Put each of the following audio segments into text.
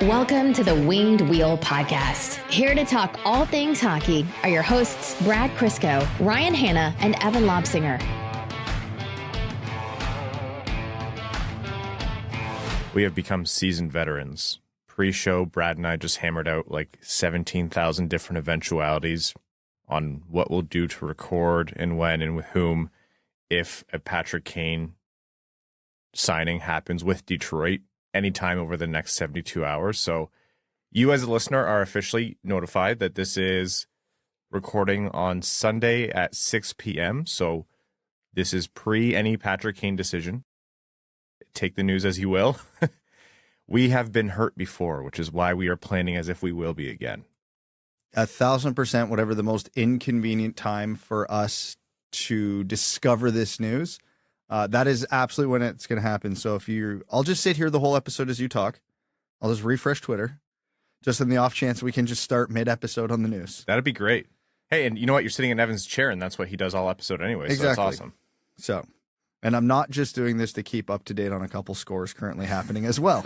Welcome to the Winged Wheel Podcast. Here to talk all things hockey are your hosts, Brad Crisco, Ryan Hanna, and Evan Lobsinger. We have become seasoned veterans. Pre-show, Brad and I just hammered out like 17,000 different eventualities on what we'll do to record and when and with whom if a Patrick Kane signing happens with Detroit anytime over the next 72 hours. So you as a listener are officially notified that this is recording on Sunday at 6 p.m. So this is pre any Patrick Kane decision. Take the news as you will. We have been hurt before, which is why we are planning as if we will be again. 1,000%, whatever the most inconvenient time for us to discover this news. That is absolutely when it's going to happen. So I'll just sit here the whole episode as you talk. I'll just refresh Twitter, just in the off chance we can just start mid-episode on the news. That'd be great. Hey, and you know what? You're sitting in Evan's chair, and that's what he does all episode anyway. Exactly. So that's awesome. So, and I'm not just doing this to keep up to date on a couple scores currently happening as well.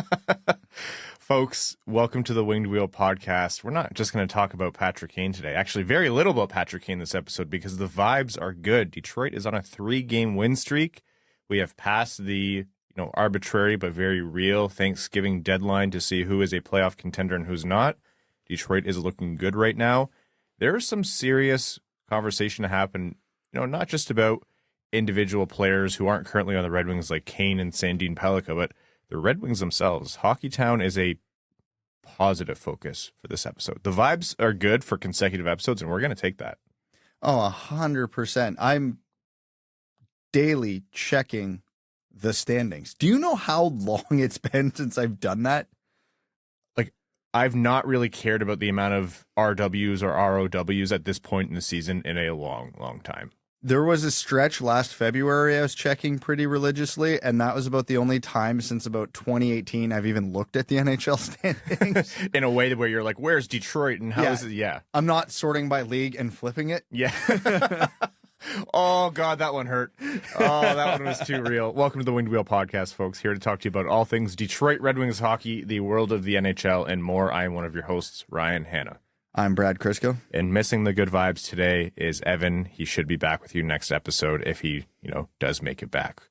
Folks, welcome to the Winged Wheel Podcast. We're not just going to talk about Patrick Kane today. Actually, very little about Patrick Kane this episode because the vibes are good. Detroit is on a 3-game win streak. We have passed the arbitrary but very real Thanksgiving deadline to see who is a playoff contender and who's not. Detroit is looking good right now. There is some serious conversation to happen, not just about individual players who aren't currently on the Red Wings like Kane and Sandin Pellikka, but the Red Wings themselves. Hockeytown is a positive focus for this episode. The vibes are good for consecutive episodes, and we're going to take that. Oh, 100%. I'm daily checking the standings. Do you know how long it's been since I've done that? Like, I've not really cared about the amount of RWs or ROWs at this point in the season in a long, long time. There was a stretch last February I was checking pretty religiously, and that was about the only time since about 2018 I've even looked at the NHL standings. In a way where you're like, where's Detroit and how is it? Yeah. I'm not sorting by league and flipping it. Yeah. Oh, God, that one hurt. Oh, that one was too real. Welcome to the Winged Wheel Podcast, folks. Here to talk to you about all things Detroit Red Wings hockey, the world of the NHL, and more. I am one of your hosts, Ryan Hanna. I'm Brad Crisco. And missing the good vibes today is Evan. He should be back with you next episode if he, does make it back.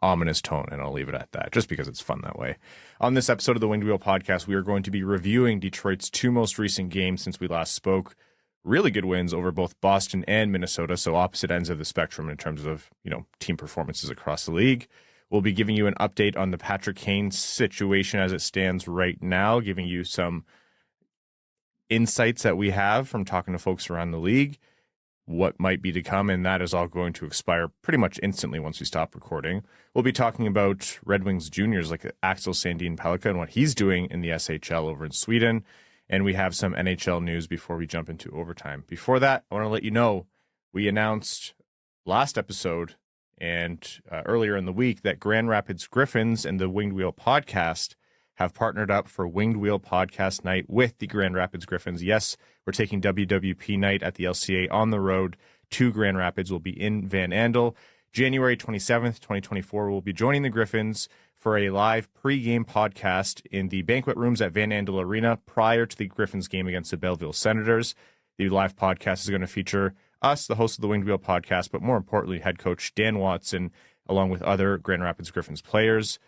Ominous tone, and I'll leave it at that, just because it's fun that way. On this episode of the Winged Wheel Podcast, we are going to be reviewing Detroit's 2 most recent games since we last spoke. Really good wins over both Boston and Minnesota, so opposite ends of the spectrum in terms of, team performances across the league. We'll be giving you an update on the Patrick Kane situation as it stands right now, giving you some insights that we have from talking to folks around the league, what might be to come, and that is all going to expire pretty much instantly once we stop recording. We'll be talking about Red Wings juniors like Axel Sandin Pellikka and what he's doing in the SHL over in Sweden. And we have some NHL news before we jump into overtime. Before that, I want to let you know, we announced last episode and earlier in the week that Grand Rapids Griffins and the Winged Wheel Podcast have partnered up for Winged Wheel Podcast Night with the Grand Rapids Griffins. Yes, we're taking WWP Night at the LCA on the road to Grand Rapids. We'll be in Van Andel. January 27th, 2024, we'll be joining the Griffins for a live pre-game podcast in the banquet rooms at Van Andel Arena prior to the Griffins game against the Belleville Senators. The live podcast is going to feature us, the host of the Winged Wheel Podcast, but more importantly, head coach Dan Watson, along with other Grand Rapids Griffins players.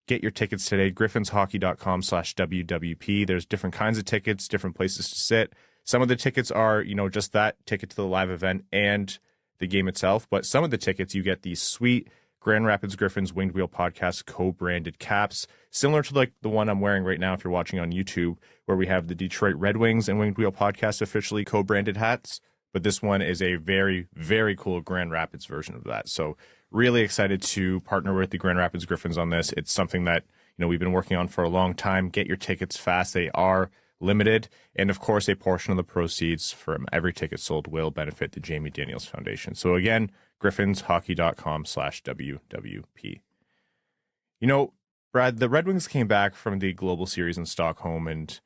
Get your tickets today, griffinshockey.com/WWP. There's different kinds of tickets, different places to sit. Some of the tickets are, just that ticket to the live event and the game itself, but some of the tickets, you get these sweet Grand Rapids Griffins Winged Wheel Podcast co-branded caps, similar to like the one I'm wearing right now if you're watching on YouTube, where we have the Detroit Red Wings and Winged Wheel Podcast officially co-branded hats. But this one is a very, very cool Grand Rapids version of that. So really excited to partner with the Grand Rapids Griffins on this. It's something that, we've been working on for a long time. Get your tickets fast. They are limited. And of course, a portion of the proceeds from every ticket sold will benefit the Jamie Daniels Foundation. So again, griffinshockey.com/WWP. Brad, the Red Wings came back from the Global Series in Stockholm, and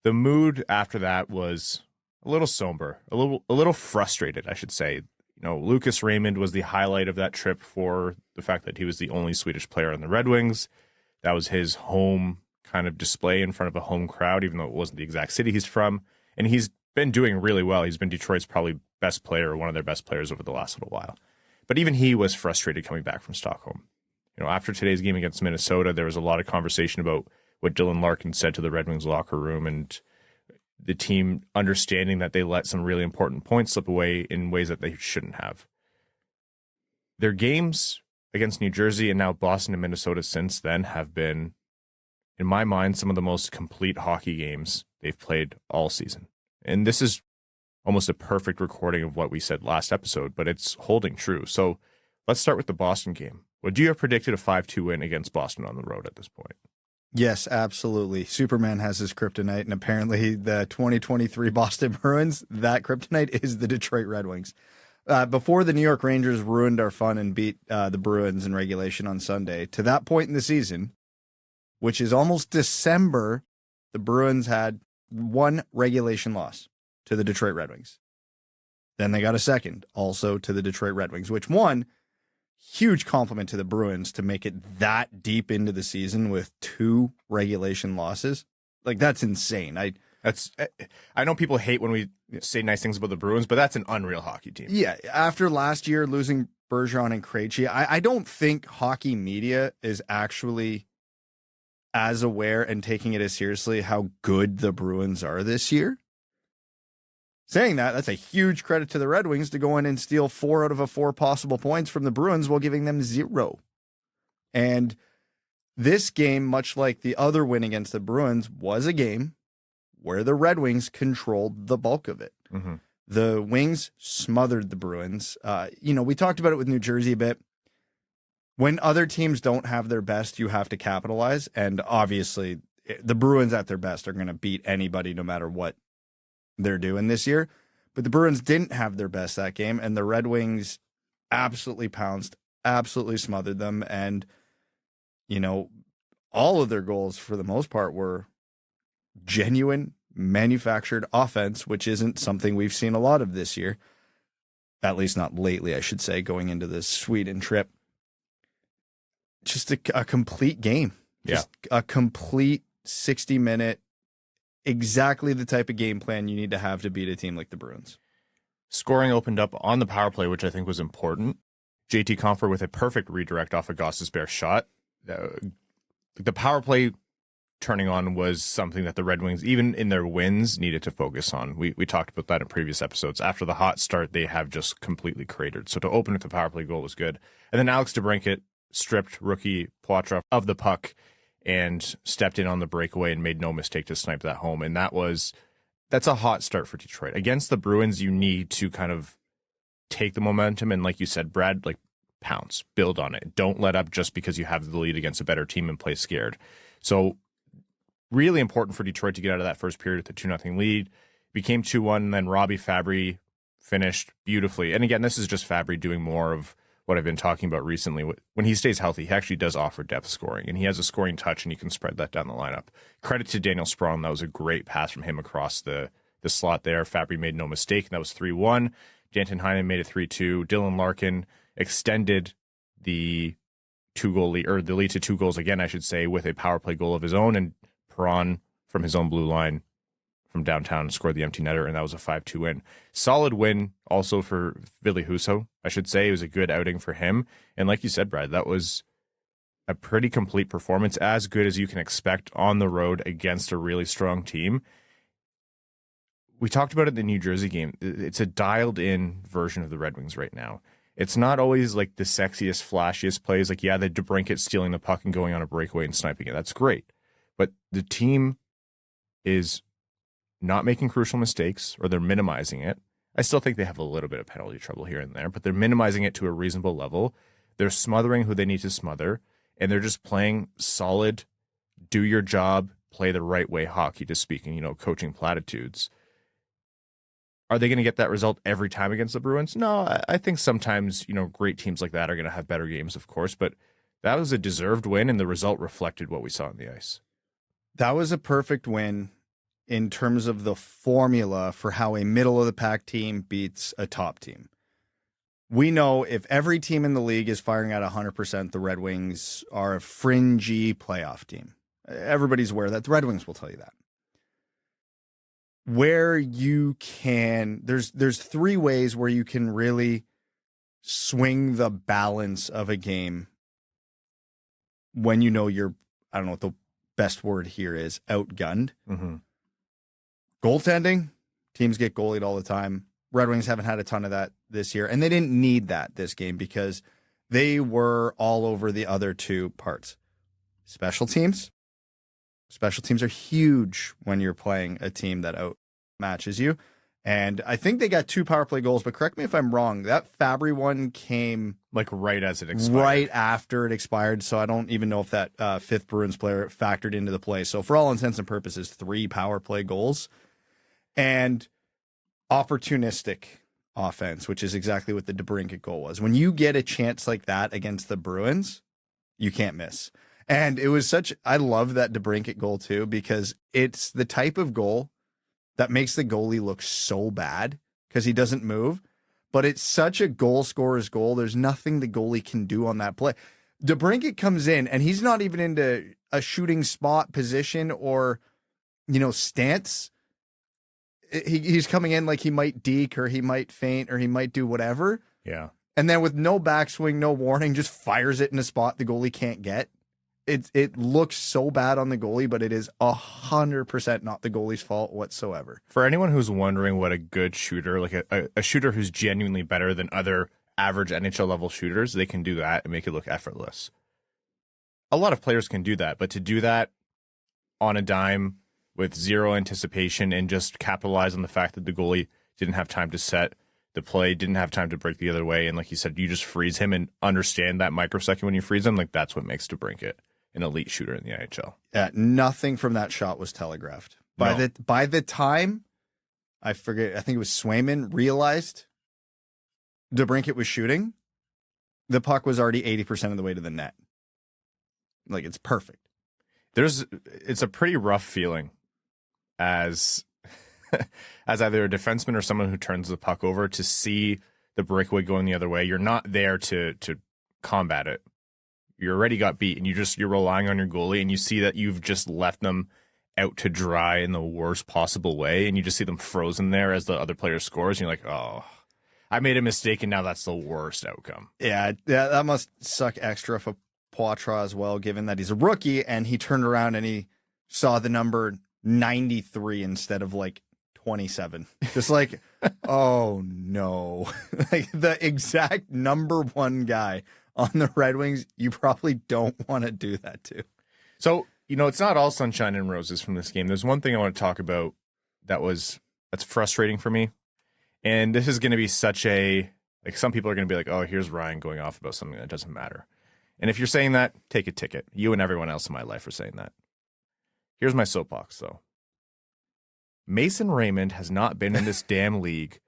the mood after that was a little somber, a little frustrated, I should say. Lucas Raymond was the highlight of that trip for the fact that he was the only Swedish player on the Red Wings. That was his home kind of display in front of a home crowd, even though it wasn't the exact city he's from. And he's been doing really well. He's been Detroit's probably best player, or one of their best players over the last little while. But even he was frustrated coming back from Stockholm. After today's game against Minnesota, there was a lot of conversation about what Dylan Larkin said to the Red Wings locker room, and the team understanding that they let some really important points slip away in ways that they shouldn't have. Their games against New Jersey and now Boston and Minnesota since then have been, in my mind, some of the most complete hockey games they've played all season. And this is almost a perfect recording of what we said last episode, but it's holding true. So let's start with the Boston game. Would you have predicted a 5-2 win against Boston on the road at this point? Yes, absolutely. Superman has his kryptonite, and apparently the 2023 Boston Bruins, that kryptonite is the Detroit Red Wings. Before the New York Rangers ruined our fun and beat the Bruins in regulation on Sunday, to that point in the season, which is almost December, the Bruins had one regulation loss to the Detroit Red Wings. Then they got a second, also to the Detroit Red Wings, which won. Huge compliment to the Bruins to make it that deep into the season with 2 regulation losses. Like, that's insane. I know people hate when we say nice things about the Bruins, but that's an unreal hockey team. Yeah, after last year losing Bergeron and Krejci, I don't think hockey media is actually as aware and taking it as seriously how good the Bruins are this year. Saying that, that's a huge credit to the Red Wings to go in and steal 4 out of 4 possible points from the Bruins while giving them 0. And this game, much like the other win against the Bruins, was a game where the Red Wings controlled the bulk of it. Mm-hmm. The Wings smothered the Bruins. We talked about it with New Jersey a bit. When other teams don't have their best, you have to capitalize. And obviously, the Bruins at their best are going to beat anybody no matter what they're doing this year. But the Bruins didn't have their best that game, and the Red Wings absolutely pounced, absolutely smothered them. And, all of their goals for the most part were genuine manufactured offense, which isn't something we've seen a lot of this year. At least not lately, I should say, going into this Sweden trip. Just a complete game. Just a complete 60-minute, exactly the type of game plan you need to have to beat a team like the Bruins. Scoring opened up on the power play, which I think was important. JT Compher with a perfect redirect off a Gostisbehere shot. The power play turning on was something that the Red Wings, even in their wins, needed to focus on. We talked about that in previous episodes. After the hot start, they have just completely cratered. So to open with the power play goal was good. And then Alex DeBrincat stripped rookie Poitras of the puck and stepped in on the breakaway and made no mistake to snipe that home. And that's a hot start for Detroit. Against the Bruins, you need to kind of take the momentum and, like you said, Brad, pounce, build on it. Don't let up just because you have the lead against a better team and play scared. So really important for Detroit to get out of that first period with a 2-0 lead. Became 2-1, and then Fabbri finished beautifully. And again, this is just Fabbri doing more of what I've been talking about recently. When he stays healthy, he actually does offer depth scoring, and he has a scoring touch, and you can spread that down the lineup. Credit to Daniel Sprong. That was a great pass from him across the slot there. Fabbri made no mistake, and that was 3-1. Danton Heinen made it 3-2. Dylan Larkin extended the 2-goal lead, or the lead to 2 goals again, I should say, with a power play goal of his own, and Perron from his own blue line from downtown scored the empty netter, and that was a 5-2 win. Solid win also for Ville Husso, I should say. It was a good outing for him. And like you said, Brad, that was a pretty complete performance, as good as you can expect on the road against a really strong team. We talked about it in the New Jersey game. It's a dialed-in version of the Red Wings right now. It's not always like the sexiest, flashiest plays. Like, yeah, the DeBrincat stealing the puck and going on a breakaway and sniping it. That's great. But the team is not making crucial mistakes, or they're minimizing it. I still think they have a little bit of penalty trouble here and there, but they're minimizing it to a reasonable level. They're smothering who they need to smother, and they're just playing solid, do your job, play the right way hockey, to speak in, coaching platitudes. Are they going to get that result every time against the Bruins? No, I think sometimes, great teams like that are going to have better games, of course, but that was a deserved win, and the result reflected what we saw on the ice. That was a perfect win in terms of the formula for how a middle-of-the-pack team beats a top team. We know if every team in the league is firing at 100%, the Red Wings are a fringy playoff team. Everybody's aware that the Red Wings will tell you that. Where you can, there's 3 ways where you can really swing the balance of a game when you know you're, I don't know what the best word here is, outgunned. Mm-hmm. Goaltending, teams get goalied all the time. Red Wings haven't had a ton of that this year, and they didn't need that this game because they were all over the other 2 parts. Special teams. Special teams are huge when you're playing a team that outmatches you. And I think they got 2 power play goals, but correct me if I'm wrong. That Fabbri one came like right as it expired. Right after it expired, so I don't even know if that 5th Bruins player factored into the play. So for all intents and purposes, 3 power play goals. And opportunistic offense, which is exactly what the DeBrincat goal was. When you get a chance like that against the Bruins, you can't miss. And it was I love that DeBrincat goal too, because it's the type of goal that makes the goalie look so bad because he doesn't move, but it's such a goal scorer's goal. There's nothing the goalie can do on that play. DeBrincat comes in and he's not even into a shooting spot position or, stance. He's coming in like he might deke or he might feint or he might do whatever. Yeah. And then with no backswing, no warning, just fires it in a spot the goalie can't get. It looks so bad on the goalie, but it is 100% not the goalie's fault whatsoever. For anyone who's wondering what a good shooter, like a shooter who's genuinely better than other average NHL level shooters, they can do that and make it look effortless. A lot of players can do that, but to do that on a dime with zero anticipation and just capitalize on the fact that the goalie didn't have time to set the play, didn't have time to break the other way, and like you said, you just freeze him and understand that microsecond when you freeze him, like that's what makes DeBrincat an elite shooter in the NHL. Yeah, nothing from that shot was telegraphed. By the time, I forget, I think it was Swayman realized DeBrincat was shooting, the puck was already 80% of the way to the net. Like, it's perfect. It's a pretty rough feeling as either a defenseman or someone who turns the puck over to see the breakaway going the other way. You're not there to combat it. You already got beat, and you're relying on your goalie, and you see that you've just left them out to dry in the worst possible way, and you just see them frozen there as the other player scores, and you're like, oh, I made a mistake, and now that's the worst outcome. Yeah, that must suck extra for Poitras as well, given that he's a rookie, and he turned around and he saw the number 93 instead of like 27. Just like, oh no. Like the exact number 1 guy on the Red Wings, you probably don't want to do that to. So, it's not all sunshine and roses from this game. There's one thing I want to talk about that's frustrating for me. And this is going to be some people are going to be like, oh, here's Ryan going off about something that doesn't matter. And if you're saying that, take a ticket. You and everyone else in my life are saying that. Here's my soapbox, though. Mason Raymond has not been in this damn league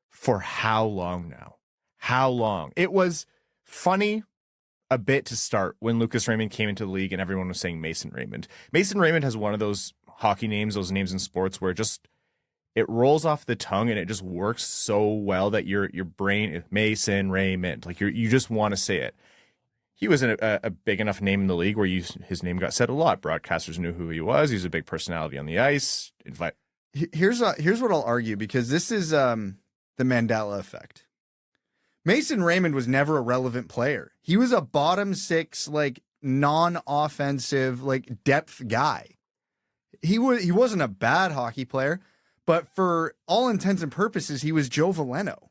for how long now? How long? It was funny a bit to start when Lucas Raymond came into the league and everyone was saying Mason Raymond. Mason Raymond has one of those hockey names, those names in sports where it rolls off the tongue and it just works so well that your brain, Mason Raymond, like you just want to say it. He was a big enough name in the league where his name got said a lot. Broadcasters knew who he was. He was a big personality on the ice. Here's what I'll argue, because this is the Mandela effect. Mason Raymond was never a relevant player. He was a bottom 6, like non-offensive, like depth guy. He wasn't a bad hockey player, but for all intents and purposes, he was Joe Veleno.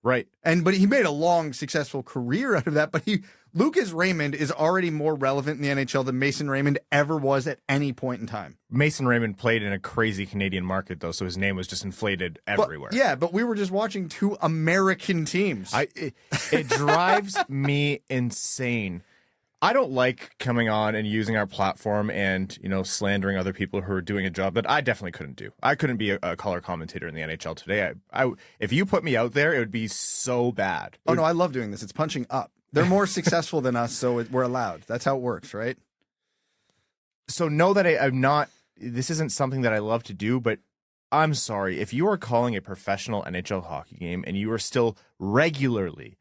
Right. But he made a long, successful career out of that. But Lucas Raymond is already more relevant in the NHL than Mason Raymond ever was at any point in time. Mason Raymond played in a crazy Canadian market, though, so his name was just inflated everywhere. But we were just watching 2 American teams. It drives me insane. I don't like coming on and using our platform and, slandering other people who are doing a job that I definitely couldn't do. I couldn't be a color commentator in the NHL today. If you put me out there, it would be so bad. Oh, no, I love doing this. It's punching up. They're more successful than us, so we're allowed. That's how it works, right? So know that I'm not, this isn't something that I love to do, but I'm sorry. If you are calling a professional NHL hockey game and you are still regularly,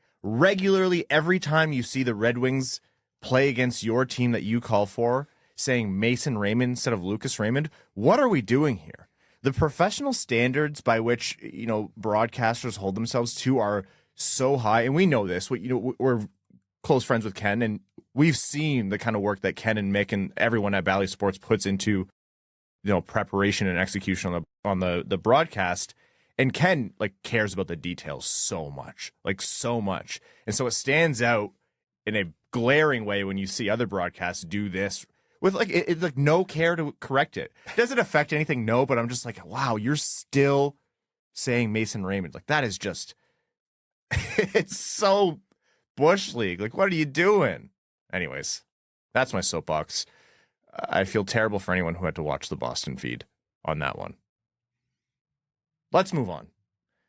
every time you see the Red Wings play against your team that you call for, saying Mason Raymond instead of Lucas Raymond. What are we doing here? The professional standards by which, broadcasters hold themselves to are so high, and we know this. We're close friends with Ken, and we've seen the kind of work that Ken and Mick and everyone at Bally Sports puts into, preparation and execution on the broadcast. And Ken cares about the details so much, and so it stands out in a glaring way when you see other broadcasts do this with it's no care to correct it. Does it affect anything? No, but I'm just wow, you're still saying Mason Raymond. That is just, it's so Bush League. What are you doing? Anyways, that's my soapbox. I feel terrible for anyone who had to watch the Boston feed on that one. Let's move on.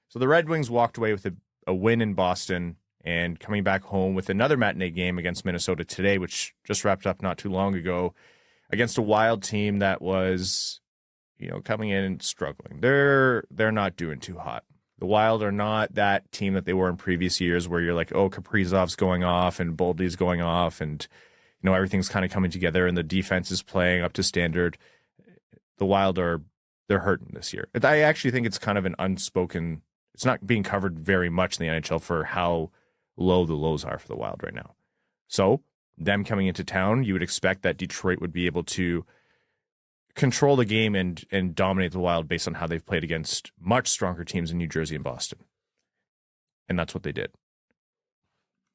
So the Red Wings walked away with a win in Boston and coming back home with another matinee game against Minnesota today, which just wrapped up not too long ago, against a Wild team that was, coming in and struggling. They're not doing too hot. The Wild are not that team that they were in previous years where you're Kaprizov's going off and Boldy's going off and, everything's kind of coming together and the defense is playing up to standard. The Wild they're hurting this year. I actually think it's kind of an unspoken, it's not being covered very much in the NHL for how low the lows are for the Wild right now. So them coming into town, you would expect that Detroit would be able to control the game and dominate the Wild based on how they've played against much stronger teams in New Jersey and Boston. And that's what they did.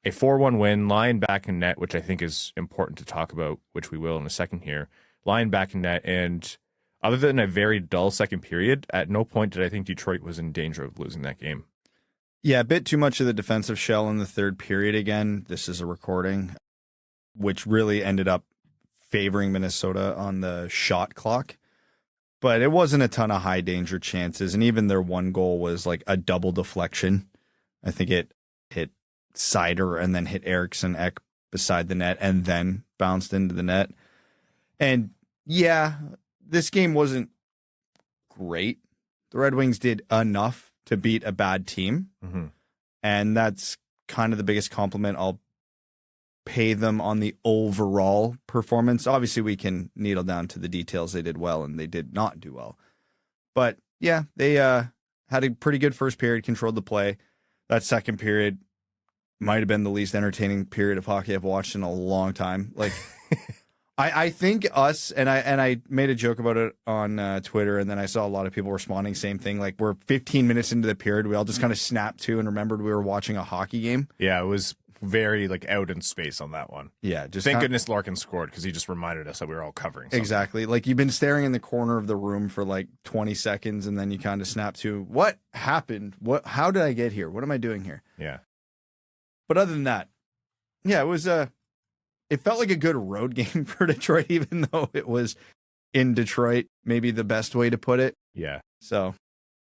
A 4-1 win, Lyon back in net, which I think is important to talk about, which we will in a second here. Lyon back in net, and other than a very dull second period, at no point did I think Detroit was in danger of losing that game. Yeah, a bit too much of the defensive shell in the third period again. This is a recording, which really ended up favoring Minnesota on the shot clock. But it wasn't a ton of high danger chances, and even their one goal was a double deflection. I think it hit Seider and then hit Eriksson Ek beside the net and then bounced into the net. And yeah, this game wasn't great. The Red Wings did enough to beat a bad team. Mm-hmm. And that's kind of the biggest compliment I'll pay them on the overall performance. Obviously, we can needle down to the details. They did well and they did not do well. But yeah, they had a pretty good first period, controlled the play. That second period might have been the least entertaining period of hockey I've watched in a long time. I think us, and I made a joke about it on Twitter, and then I saw a lot of people responding, same thing. We're 15 minutes into the period, we all just kind of snapped to and remembered we were watching a hockey game. Yeah, it was very out in space on that one. Yeah, just thank goodness Larkin scored because he just reminded us that we were all covering something. Exactly. You've been staring in the corner of the room for 20 seconds, and then you kind of snap to, what happened? How did I get here? What am I doing here? Yeah. But other than that, yeah, it was it felt like a good road game for Detroit, even though it was in Detroit, maybe the best way to put it. Yeah. So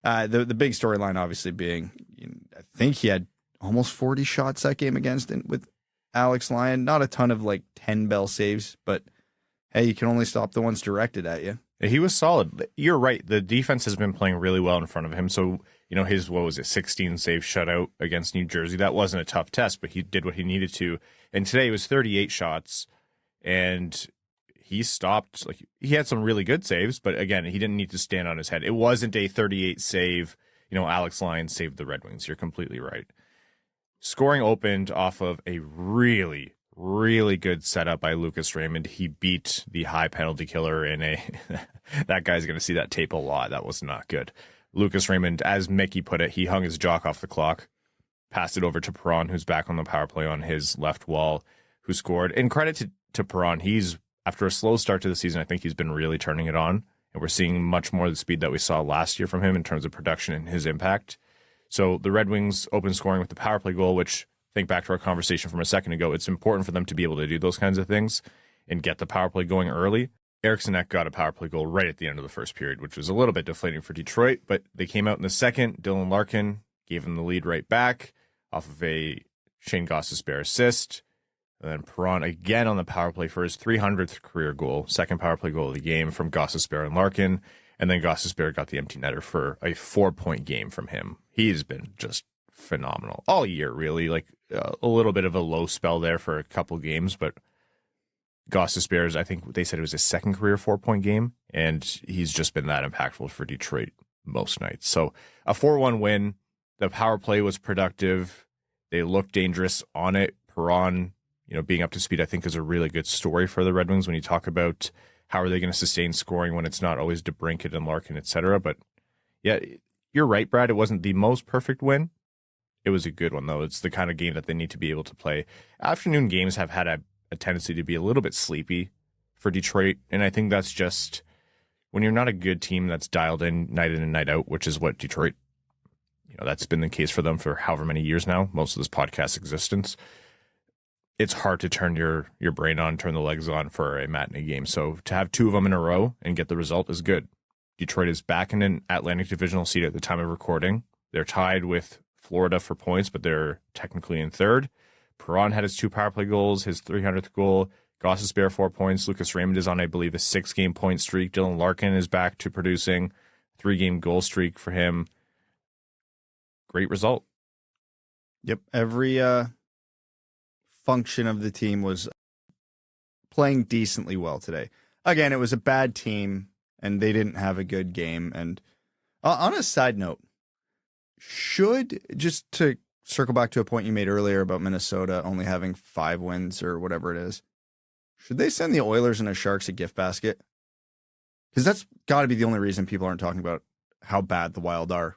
the big storyline obviously being, I think he had almost 40 shots that game with Alex Lyon. Not a ton of 10 bell saves, but hey, you can only stop the ones directed at you. He was solid. You're right. The defense has been playing really well in front of him. So, his, 16 save shutout against New Jersey. That wasn't a tough test, but he did what he needed to. And today it was 38 shots, and he stopped. He had some really good saves, but again, he didn't need to stand on his head. It wasn't a 38 save. Alex Lyon saved the Red Wings. You're completely right. Scoring opened off of a really, really good setup by Lucas Raymond. He beat the high penalty killer in a that guy's going to see that tape a lot. That was not good. Lucas Raymond, as Mickey put it, he hung his jock off the clock, passed it over to Perron, who's back on the power play on his left wall, who scored. And credit to Perron, he's, after a slow start to the season, I think he's been really turning it on. And we're seeing much more of the speed that we saw last year from him in terms of production and his impact. So the Red Wings open scoring with the power play goal, which, think back to our conversation from a second ago, it's important for them to be able to do those kinds of things and get the power play going early. Eriksson Ek got a power play goal right at the end of the first period, which was a little bit deflating for Detroit, but they came out in the second. Dylan Larkin gave him the lead right back off of a Shane Gostisbehere assist. And then Perron again on the power play for his 300th career goal, second power play goal of the game from Gostisbehere and Larkin. And then Gostisbehere got the empty netter for a 4-point game from him. He's been just phenomenal all year, really. A little bit of a low spell there for a couple games, but Gostisbehere, I think they said it was his second career 4-point game, and he's just been that impactful for Detroit most nights. So a 4-1 win. The power play was productive. They looked dangerous on it. Perron, being up to speed, I think is a really good story for the Red Wings when you talk about how are they going to sustain scoring when it's not always DeBrincat and Larkin, etc. But yeah, you're right, Brad. It wasn't the most perfect win. It was a good one, though. It's the kind of game that they need to be able to play. Afternoon games have had a tendency to be a little bit sleepy for Detroit, and I think that's just when you're not a good team that's dialed in and night out, which is what Detroit, that's been the case for them for however many years now, most of this podcast existence. It's hard to turn your brain on, turn the legs on for a matinee game. So to have 2 of them in a row and get the result is good. Detroit is back in an Atlantic Divisional seat at the time of recording. They're tied with Florida for points, but they're technically in third. Perron had his 2 power play goals, his 300th goal. Gostisbehere 4 points. Lucas Raymond is on, I believe, a 6-game point streak. Dylan Larkin is back to producing 3-game goal streak for him. Great result. Yep. Every function of the team was playing decently well today. Again, it was a bad team, and they didn't have a good game. And on a side note, just to circle back to a point you made earlier about Minnesota only having 5 wins or whatever it is, should they send the Oilers and the Sharks a gift basket? Because that's got to be the only reason people aren't talking about how bad the Wild are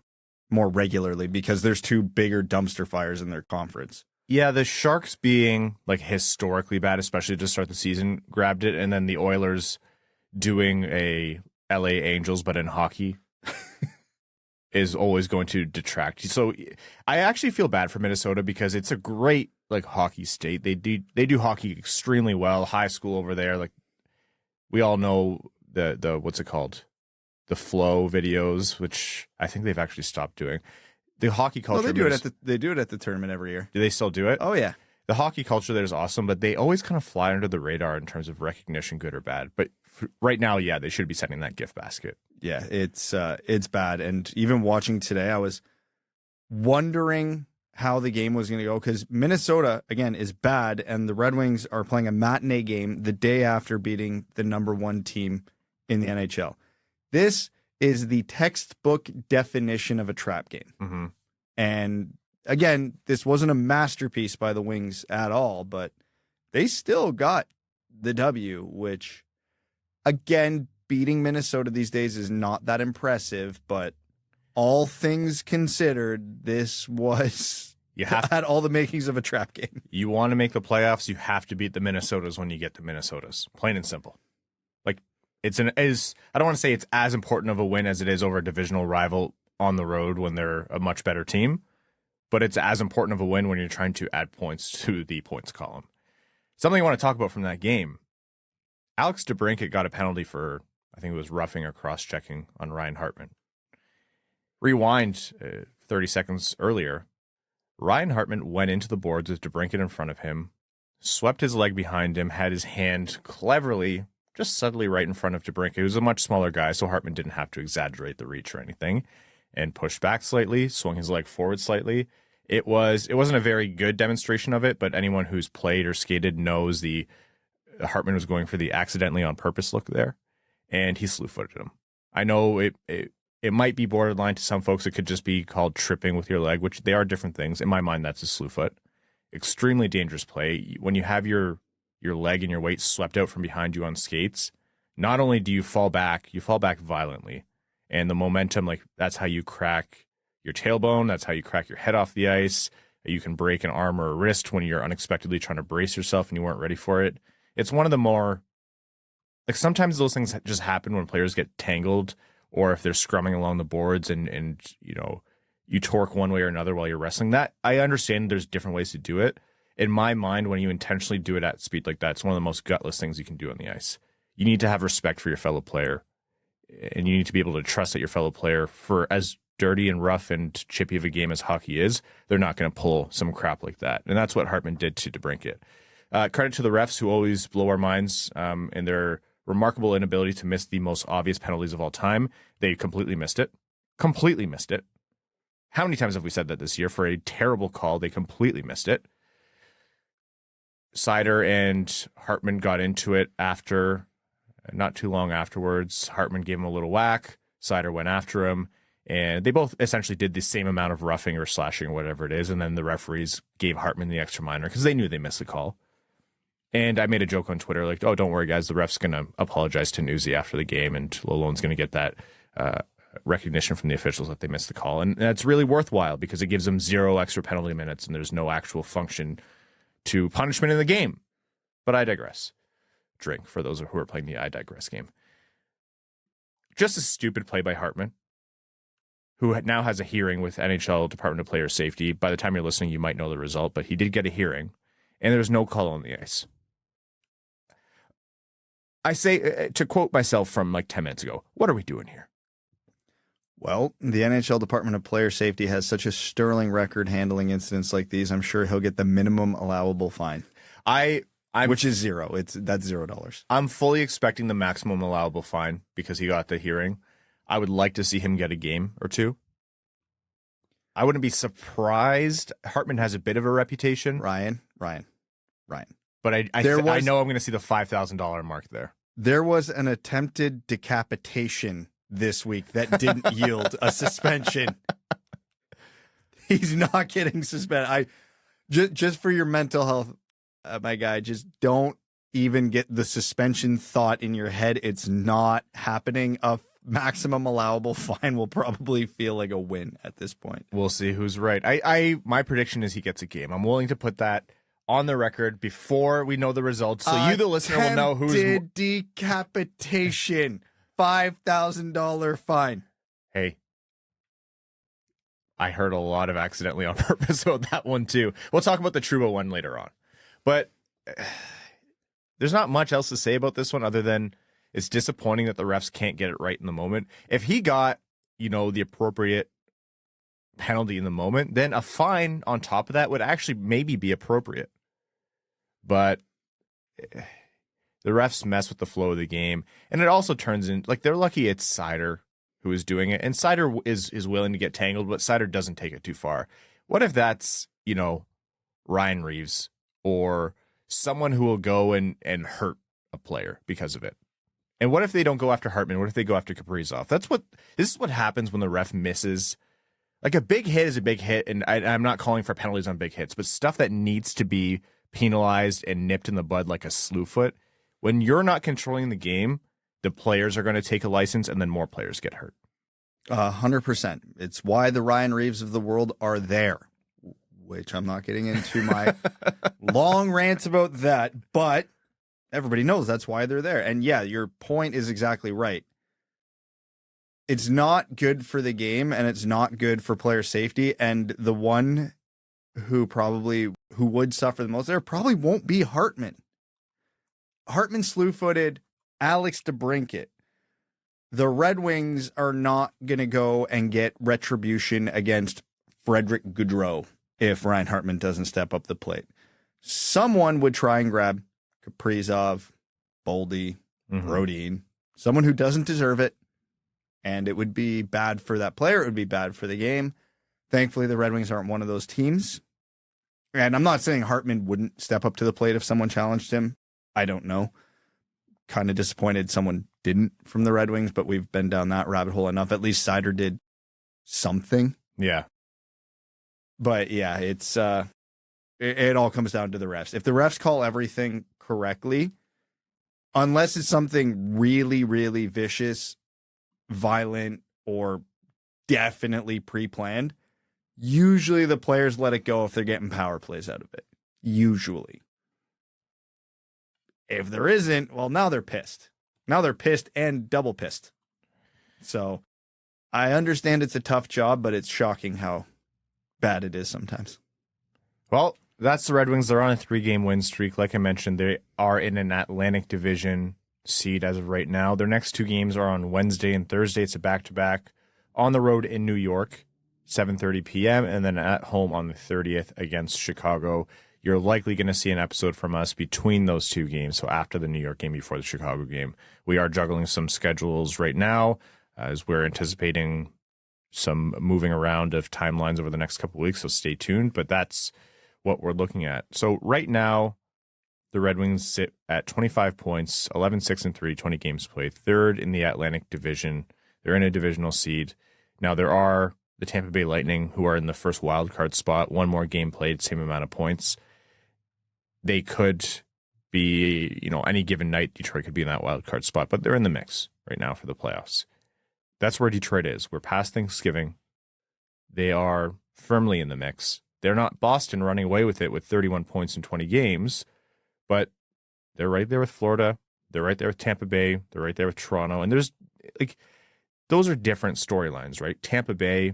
more regularly, because there's 2 bigger dumpster fires in their conference. Yeah, the Sharks being like historically bad, especially to start the season, grabbed it, and then the Oilers doing a LA Angels but in hockey is always going to detract. So I actually feel bad for Minnesota because it's a great hockey state. They do hockey extremely well. High school over there, we all know the what's it called? The flow videos, which I think they've actually stopped doing. The hockey culture. Well, they do it at the tournament every year. Do they still do it? Oh yeah. The hockey culture there is awesome, but they always kind of fly under the radar in terms of recognition, good or bad. But right now, yeah, they should be sending that gift basket. Yeah, it's bad. And even watching today, I was wondering how the game was going to go, because Minnesota, again, is bad, and the Red Wings are playing a matinee game the day after beating the number 1 team in the NHL. This is the textbook definition of a trap game. Mm-hmm. And again, this wasn't a masterpiece by the Wings at all, but they still got the W, which, again, beating Minnesota these days is not that impressive, but all things considered, this was had all the makings of a trap game. You want to make the playoffs, you have to beat the Minnesotas when you get to Minnesotas. Plain and simple. I don't want to say it's as important of a win as it is over a divisional rival on the road when they're a much better team, but it's as important of a win when you're trying to add points to the points column. Something I want to talk about from that game, Alex DeBrincat got a penalty for, I think it was roughing or cross-checking on Ryan Hartman. Rewind 30 seconds earlier, Ryan Hartman went into the boards with DeBrincat in front of him, swept his leg behind him, had his hand cleverly, just subtly right in front of DeBrincat, who's a much smaller guy, so Hartman didn't have to exaggerate the reach or anything, and pushed back slightly, swung his leg forward slightly. It wasn't a very good demonstration of it, but anyone who's played or skated knows the Hartman was going for the accidentally on purpose look there, and he slew-footed him. I know it might be borderline to some folks. It could just be called tripping with your leg, which they are different things. In my mind, that's a slew foot. Extremely dangerous play. When you have your leg and your weight swept out from behind you on skates, not only do you fall back violently. And the momentum, that's how you crack your tailbone. That's how you crack your head off the ice. You can break an arm or a wrist when you're unexpectedly trying to brace yourself and you weren't ready for it. It's one of the more, sometimes those things just happen when players get tangled, or if they're scrumming along the boards and you torque one way or another while you're wrestling. That, I understand there's different ways to do it. In my mind, when you intentionally do it at speed like that, it's one of the most gutless things you can do on the ice. You need to have respect for your fellow player, and you need to be able to trust that your fellow player, for as dirty and rough and chippy of a game as hockey is, they're not going to pull some crap like that. And that's what Hartman did to DeBrincat. Credit to the refs, who always blow our minds in their remarkable inability to miss the most obvious penalties of all time. They completely missed it. Completely missed it. How many times have we said that this year? For a terrible call, they completely missed it. Seider and Hartman got into it after, not too long afterwards. Hartman gave him a little whack. Seider went after him. And they both essentially did the same amount of roughing or slashing or whatever it is. And then the referees gave Hartman the extra minor because they knew they missed the call. And I made a joke on Twitter like, oh, don't worry, guys. The ref's going to apologize to Newsy after the game. And Lalonde's going to get that recognition from the officials that they missed the call. And that's really worthwhile because it gives them 0 extra penalty minutes and there's no actual function to punishment in the game. But I digress. Drink for those who are playing the I digress game. Just a stupid play by Hartman, who now has a hearing with NHL Department of Player Safety. By the time you're listening, you might know the result, but he did get a hearing, and there's no call on the ice. I say, to quote myself from like 10 minutes ago, what are we doing here? Well, the NHL Department of Player Safety has such a sterling record handling incidents like these. I'm sure he'll get the minimum allowable fine. Which is zero. That's $0. I'm fully expecting the maximum allowable fine because he got the hearing. I would like to see him get a game or two. I wouldn't be surprised. Hartman has a bit of a reputation. Ryan. But I know I'm going to see the $5,000 mark there. There was an attempted decapitation this week that didn't yield a suspension. He's not getting suspended. Just for your mental health, my guy, just don't even get the suspension thought in your head. It's not happening. A maximum allowable fine will probably feel like a win at this point. We'll see who's right. My prediction is he gets a game. I'm willing to put that on the record before we know the results, so you, the listener, will know who's decapitation. $5,000 fine. Hey, I heard a lot of accidentally on purpose about that one too. We'll talk about the Trouba one later on, but there's not much else to say about this one other than it's disappointing that the refs can't get it right in the moment. If he got, the appropriate penalty in the moment, then a fine on top of that would actually maybe be appropriate. But the refs mess with the flow of the game, and it also turns in like they're lucky it's Seider who is doing it, and Seider is willing to get tangled, but Seider doesn't take it too far. What if that's Ryan Reeves or someone who will go and hurt a player because of it? And what if they don't go after Hartman? What if they go after Kaprizov? This is what happens when the ref misses. Like a big hit is a big hit, and I'm not calling for penalties on big hits, but stuff that needs to be penalized and nipped in the bud like a slew foot. When you're not controlling the game, the players are going to take a license, and then more players get hurt. 100%. It's why the Ryan Reeves of the world are there, which I'm not getting into my long rants about that, but everybody knows that's why they're there. And yeah, your point is exactly right. It's not good for the game, and it's not good for player safety. And the one who would suffer the most there probably won't be Hartman. Hartman slew-footed Alex DeBrincat. The Red Wings are not going to go and get retribution against Frederic Gaudreau if Ryan Hartman doesn't step up the plate. Someone would try and grab Kaprizov, Boldy, Brodin, someone who doesn't deserve it. And it would be bad for that player. It would be bad for the game. Thankfully, the Red Wings aren't one of those teams. And I'm not saying Hartman wouldn't step up to the plate if someone challenged him. I don't know. Kind of disappointed someone didn't from the Red Wings, but we've been down that rabbit hole enough. At least Seider did something. Yeah. But yeah, it's it all comes down to the refs. If the refs call everything correctly, unless it's something really, really vicious, violent, or definitely pre-planned, usually the players let it go if they're getting power plays out of it. Usually. If there isn't, well, now they're pissed. Now they're pissed and double pissed. So I understand it's a tough job, but it's shocking how bad it is sometimes. Well, that's the Red Wings. They're on a 3-game win streak. Like I mentioned, they are in an Atlantic Division seed as of right now. Their next 2 games are on Wednesday and Thursday. It's a back-to-back on the road in New York, 7:30 p.m., and then at home on the 30th against Chicago. You're likely going to see an episode from us between those 2 games, so after the New York game, before the Chicago game. We are juggling some schedules right now as we're anticipating some moving around of timelines over the next couple of weeks, so stay tuned, but that's what we're looking at. So right now, the Red Wings sit at 25 points, 11-6-3, 20 games played, third in the Atlantic Division. They're in a divisional seed. Now, there are the Tampa Bay Lightning, who are in the first wildcard spot, one more game played, same amount of points. They could be, any given night, Detroit could be in that wildcard spot, but they're in the mix right now for the playoffs. That's where Detroit is. We're past Thanksgiving. They are firmly in the mix. They're not Boston running away with it with 31 points in 20 games, but they're right there with Florida. They're right there with Tampa Bay. They're right there with Toronto. And there's those are different storylines, right? Tampa Bay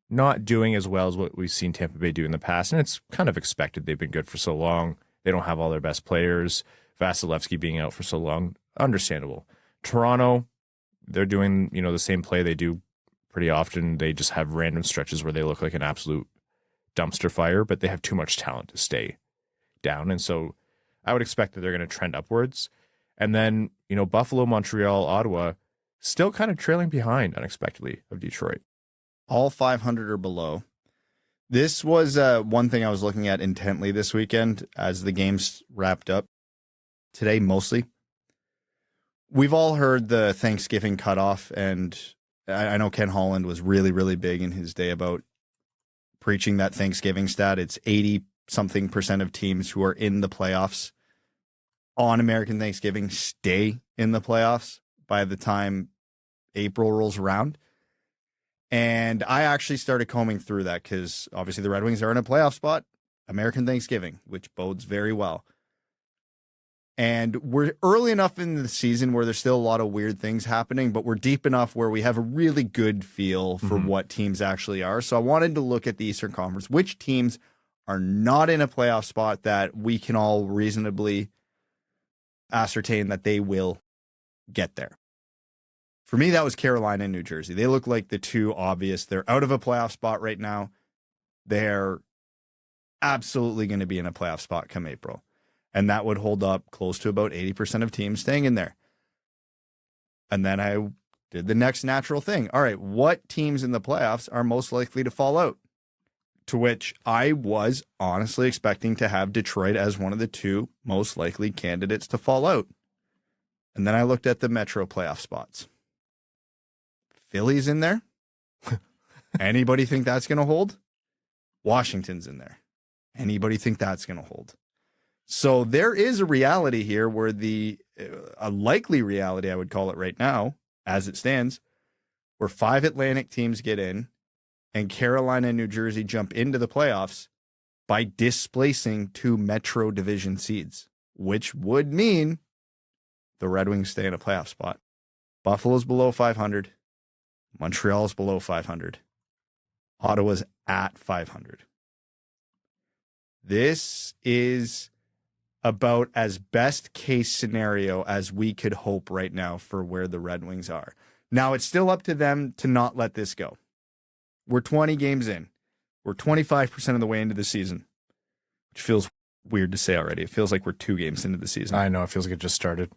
not doing as well as what we've seen Tampa Bay do in the past. And it's kind of expected. They've been good for so long. They don't have all their best players. Vasilevsky being out for so long. Understandable. Toronto, they're doing, the same play they do pretty often. They just have random stretches where they look like an absolute dumpster fire, but they have too much talent to stay down. And so I would expect that they're going to trend upwards. And then, Buffalo, Montreal, Ottawa, still kind of trailing behind unexpectedly of Detroit. All 500 or below. This was one thing I was looking at intently this weekend as the games wrapped up. Today, mostly. We've all heard the Thanksgiving cutoff, and I know Ken Holland was really, really big in his day about preaching that Thanksgiving stat. It's 80-something% of teams who are in the playoffs on American Thanksgiving stay in the playoffs by the time April rolls around. And I actually started combing through that because obviously the Red Wings are in a playoff spot, American Thanksgiving, which bodes very well. And we're early enough in the season where there's still a lot of weird things happening, but we're deep enough where we have a really good feel for what teams actually are. So I wanted to look at the Eastern Conference, which teams are not in a playoff spot that we can all reasonably ascertain that they will get there. For me, that was Carolina and New Jersey. They look like the two obvious. They're out of a playoff spot right now. They're absolutely going to be in a playoff spot come April. And that would hold up close to about 80% of teams staying in there. And then I did the next natural thing. All right, what teams in the playoffs are most likely to fall out? To which I was honestly expecting to have Detroit as one of the two most likely candidates to fall out. And then I looked at the Metro playoff spots. Philly's in there. Anybody think that's going to hold? Washington's in there. Anybody think that's going to hold? So there is a reality here where a likely reality, I would call it right now, as it stands, where 5 Atlantic teams get in and Carolina and New Jersey jump into the playoffs by displacing 2 Metro Division seeds, which would mean the Red Wings stay in a playoff spot. Buffalo's below 500. Montreal's below 500. Ottawa's at 500. This is about as best case scenario as we could hope right now for where the Red Wings are. Now, it's still up to them to not let this go. We're 20 games in. We're 25% of the way into the season, which feels weird to say already. It feels like we're 2 games into the season. I know. It feels like it just started.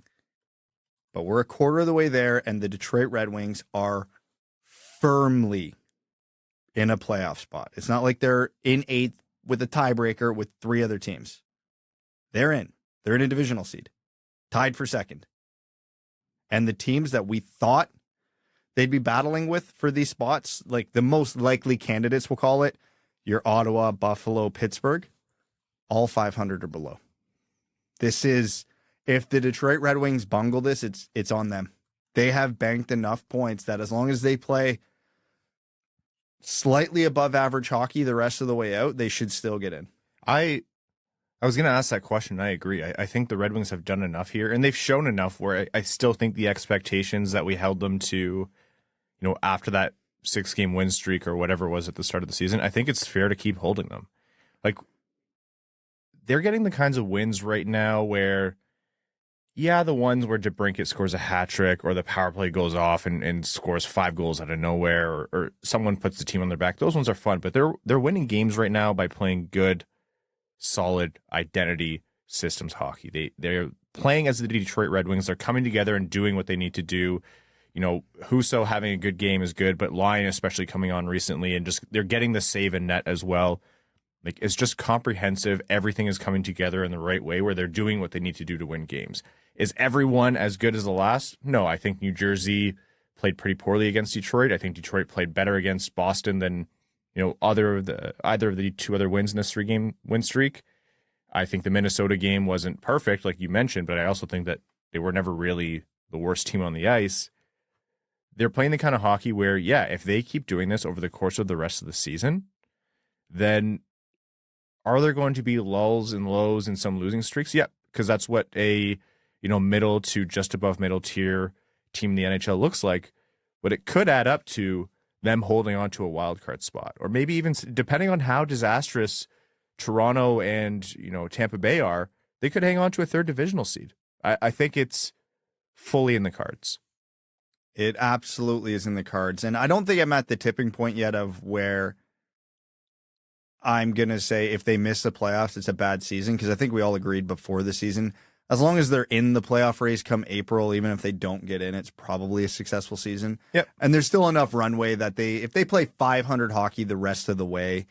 But we're a quarter of the way there, and the Detroit Red Wings are firmly in a playoff spot. It's not like they're in 8th with a tiebreaker with 3 other teams. They're in. They're in a divisional seed, tied for 2nd. And the teams that we thought they'd be battling with for these spots, like the most likely candidates, we'll call it, your Ottawa, Buffalo, Pittsburgh, all 500 or below. This is, if the Detroit Red Wings bungle this, it's on them. They have banked enough points that as long as they play slightly above average hockey the rest of the way out, they should still get in. I was going to ask that question. I agree. I think the Red Wings have done enough here, and they've shown enough where I still think the expectations that we held them to, after that 6-game win streak or whatever it was at the start of the season, I think it's fair to keep holding them. Like, they're getting the kinds of wins right now where, yeah, the ones where DeBrincat scores a hat trick or the power play goes off and scores 5 goals out of nowhere or someone puts the team on their back. Those ones are fun, but they're winning games right now by playing good, solid identity systems hockey. They're playing as the Detroit Red Wings. They're coming together and doing what they need to do. Husso having a good game is good, but Lyon especially coming on recently and just they're getting the save and net as well. Like, it's just comprehensive. Everything is coming together in the right way where they're doing what they need to do to win games. Is everyone as good as the last? No, I think New Jersey played pretty poorly against Detroit. I think Detroit played better against Boston than, either of the two other wins in this 3-game win streak. I think the Minnesota game wasn't perfect, like you mentioned, but I also think that they were never really the worst team on the ice. They're playing the kind of hockey where, yeah, if they keep doing this over the course of the rest of the season, then are there going to be lulls and lows and some losing streaks? Yeah, because that's what a middle to just above middle tier team in the NHL looks like. But it could add up to them holding on to a wild card spot, or maybe even, depending on how disastrous Toronto and Tampa Bay are, they could hang on to a third divisional seed. I think it's fully in the cards. It absolutely is in the cards. And I don't think I'm at the tipping point yet of where I'm going to say if they miss the playoffs, it's a bad season, because I think we all agreed before the season, as long as they're in the playoff race come April, even if they don't get in, it's probably a successful season. Yep. And there's still enough runway that if they play 500 hockey the rest of the way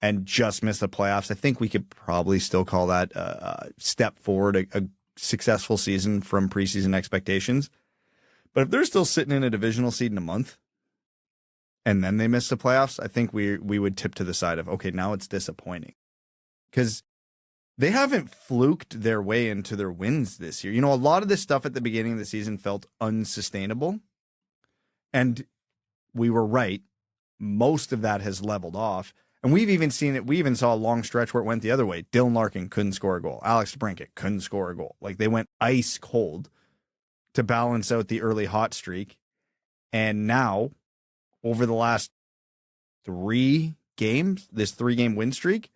and just miss the playoffs, I think we could probably still call that a step forward, a successful season from preseason expectations. But if they're still sitting in a divisional seed in a month and then they miss the playoffs, I think we would tip to the side of, okay, now it's disappointing. Because they haven't fluked their way into their wins this year. A lot of this stuff at the beginning of the season felt unsustainable. And we were right. Most of that has leveled off. And we've even seen it. We even saw a long stretch where it went the other way. Dylan Larkin couldn't score a goal. Alex DeBrincat couldn't score a goal. Like, they went ice cold to balance out the early hot streak. And now, over the last 3 games, this 3-game win streak,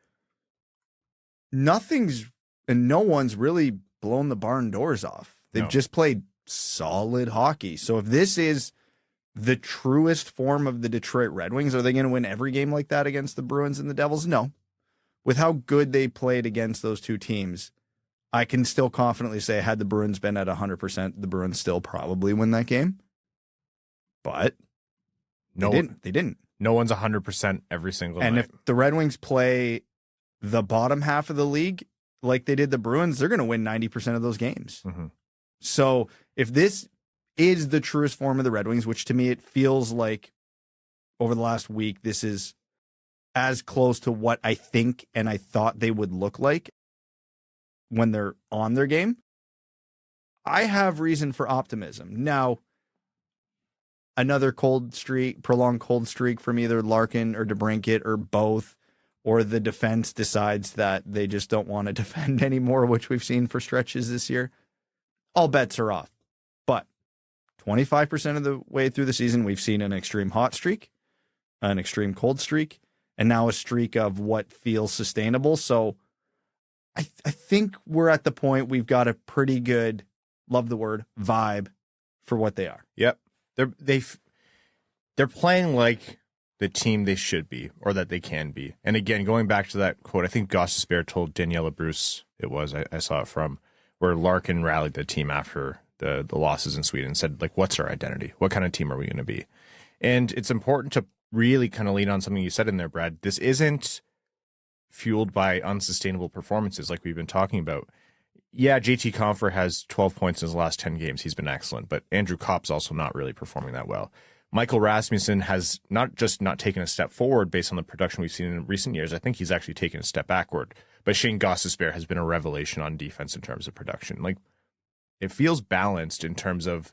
nothing's and no one's really blown the barn doors off. They've just played solid hockey. So if this is the truest form of the Detroit Red Wings, are they going to win every game like that against the Bruins and the Devils? No. With how good they played against those two teams, I can still confidently say, had the Bruins been at 100%, the Bruins still probably win that game. But they didn't. No one's 100% every single night. And if the Red Wings play the bottom half of the league like they did the Bruins, they're going to win 90% of those games. Mm-hmm. So if this is the truest form of the Red Wings, which to me it feels like over the last week, this is as close to what I think and I thought they would look like when they're on their game, I have reason for optimism. Now, another prolonged cold streak from either Larkin or DeBrincat or both, or the defense decides that they just don't want to defend anymore, which we've seen for stretches this year, all bets are off. But 25% of the way through the season, we've seen an extreme hot streak, an extreme cold streak, and now a streak of what feels sustainable. So I think we're at the point we've got a pretty good, love the word, vibe for what they are. Yep. They're playing like the team they should be, or that they can be. And again, going back to that quote, I think Gostisbehere told Daniela Bruce, I saw it from, where Larkin rallied the team after the losses in Sweden and said, like, what's our identity? What kind of team are we going to be? And it's important to really kind of lean on something you said in there, Brad. This isn't fueled by unsustainable performances like we've been talking about. Yeah, JT Compher has 12 points in his last 10 games. He's been excellent, but Andrew Kopp's also not really performing that well. Michael Rasmussen has not just not taken a step forward based on the production we've seen in recent years. I think he's actually taken a step backward. But Shane Gostisbehere has been a revelation on defense in terms of production. Like, it feels balanced in terms of,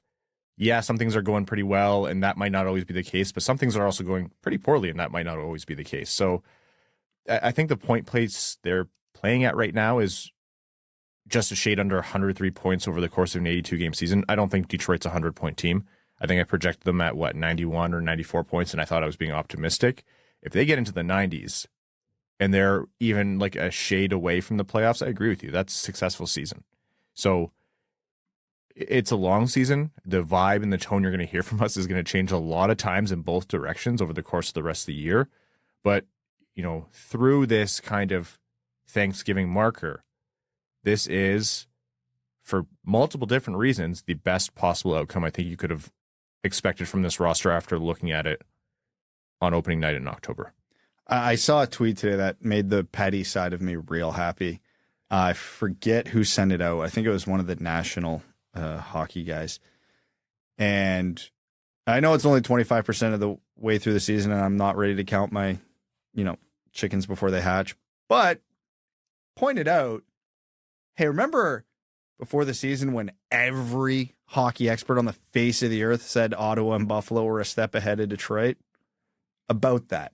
yeah, some things are going pretty well, and that might not always be the case, but some things are also going pretty poorly, and that might not always be the case. So I think the point place they're playing at right now is just a shade under 103 points over the course of an 82-game season. I don't think Detroit's a 100-point team. I think I projected them at, 91 or 94 points, and I thought I was being optimistic. If they get into the 90s and they're even like a shade away from the playoffs, I agree with you. That's a successful season. So it's a long season. The vibe and the tone you're going to hear from us is going to change a lot of times in both directions over the course of the rest of the year. But, through this kind of Thanksgiving marker, this is, for multiple different reasons, the best possible outcome I think you could have expected from this roster after looking at it on opening night in October. I saw a tweet today that made the petty side of me real happy. I forget who sent it out. I think it was one of the national hockey guys. And I know it's only 25% of the way through the season, and I'm not ready to count my, chickens before they hatch. But pointed out, hey, remember before the season when every hockey expert on the face of the earth said Ottawa and Buffalo were a step ahead of Detroit? About that.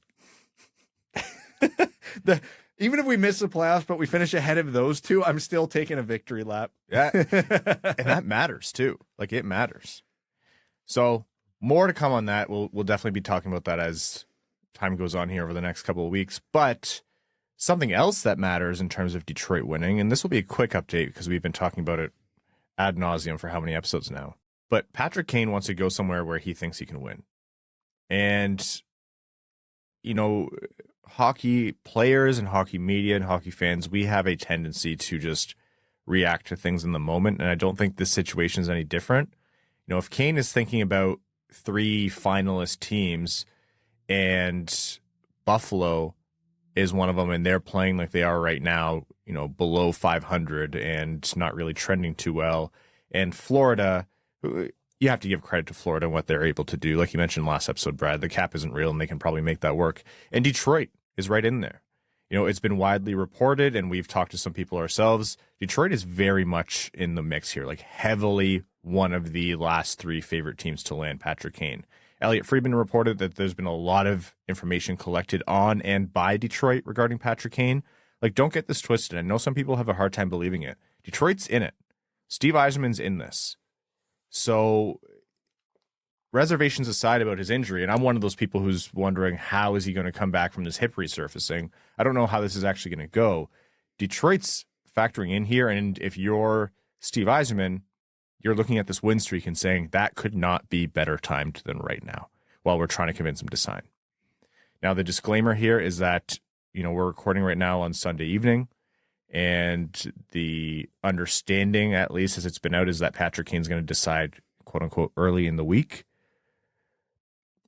Even if we miss the playoffs, but we finish ahead of those two, I'm still taking a victory lap. Yeah. And that matters too. Like, it matters. So more to come on that. We'll definitely be talking about that as time goes on here over the next couple of weeks. But something else that matters in terms of Detroit winning, and this will be a quick update because we've been talking about it ad nauseum for how many episodes now. But Patrick Kane wants to go somewhere where he thinks he can win. And, hockey players and hockey media and hockey fans, we have a tendency to just react to things in the moment. And I don't think this situation is any different. If Kane is thinking about 3 finalist teams and Buffalo is one of them and they're playing like they are right now, below 500 and not really trending too well. And Florida, you have to give credit to Florida and what they're able to do. Like you mentioned last episode, Brad, the cap isn't real and they can probably make that work. And Detroit is right in there. It's been widely reported and we've talked to some people ourselves. Detroit is very much in the mix here, like heavily one of the last 3 favorite teams to land Patrick Kane. Elliot Friedman reported that there's been a lot of information collected on and by Detroit regarding Patrick Kane. Like, don't get this twisted. I know some people have a hard time believing it. Detroit's in it. Steve Yzerman's in this. So reservations aside about his injury, and I'm one of those people who's wondering how is he going to come back from this hip resurfacing. I don't know how this is actually going to go. Detroit's factoring in here, and if you're Steve Yzerman, you're looking at this win streak and saying that could not be better timed than right now while we're trying to convince him to sign. Now, the disclaimer here is that, we're recording right now on Sunday evening, and the understanding, at least as it's been out, is that Patrick Kane's going to decide, quote unquote, early in the week.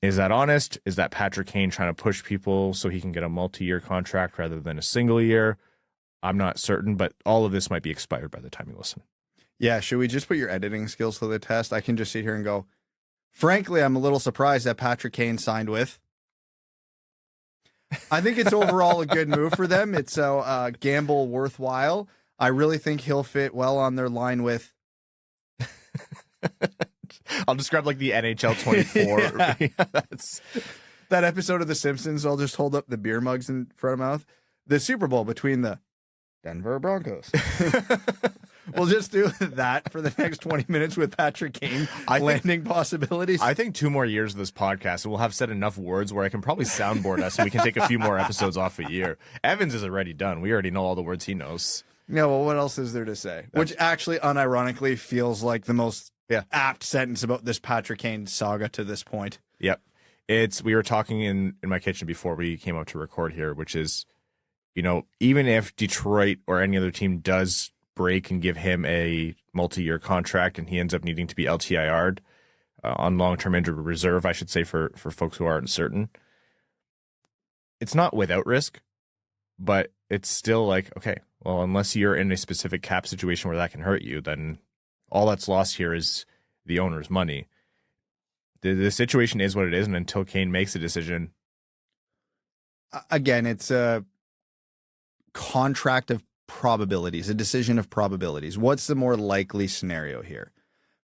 Is that honest? Is that Patrick Kane trying to push people so he can get a multi-year contract rather than a single year? I'm not certain, but all of this might be expired by the time you listen. Yeah, should we just put your editing skills to the test? I can just sit here and go, frankly, I'm a little surprised that Patrick Kane signed with. I think it's overall a good move for them. It's a gamble worthwhile. I really think he'll fit well on their line with... I'll describe like the NHL 24. Yeah. That's that episode of The Simpsons. I'll just hold up the beer mugs in front of my mouth. The Super Bowl between the Denver Broncos. We'll just do that for the next 20 minutes with Patrick Kane landing possibilities. I think 2 more years of this podcast, and we'll have said enough words where I can probably soundboard us and we can take a few more episodes off a year. Evans is already done. We already know all the words he knows. Yeah, well, what else is there to say? Which actually, unironically, feels like the most apt sentence about this Patrick Kane saga to this point. Yep. We were talking in my kitchen before we came up to record here, which is, even if Detroit or any other team does break and give him a multi-year contract and he ends up needing to be LTIR'd on long-term injured reserve, I should say, for folks who aren't certain, it's not without risk, but it's still like, okay, well, unless you're in a specific cap situation where that can hurt you, then all that's lost here is the owner's money. The situation is what it is, and until Kane makes a decision. Again, it's a contract of probabilities, a decision of probabilities. What's the more likely scenario here?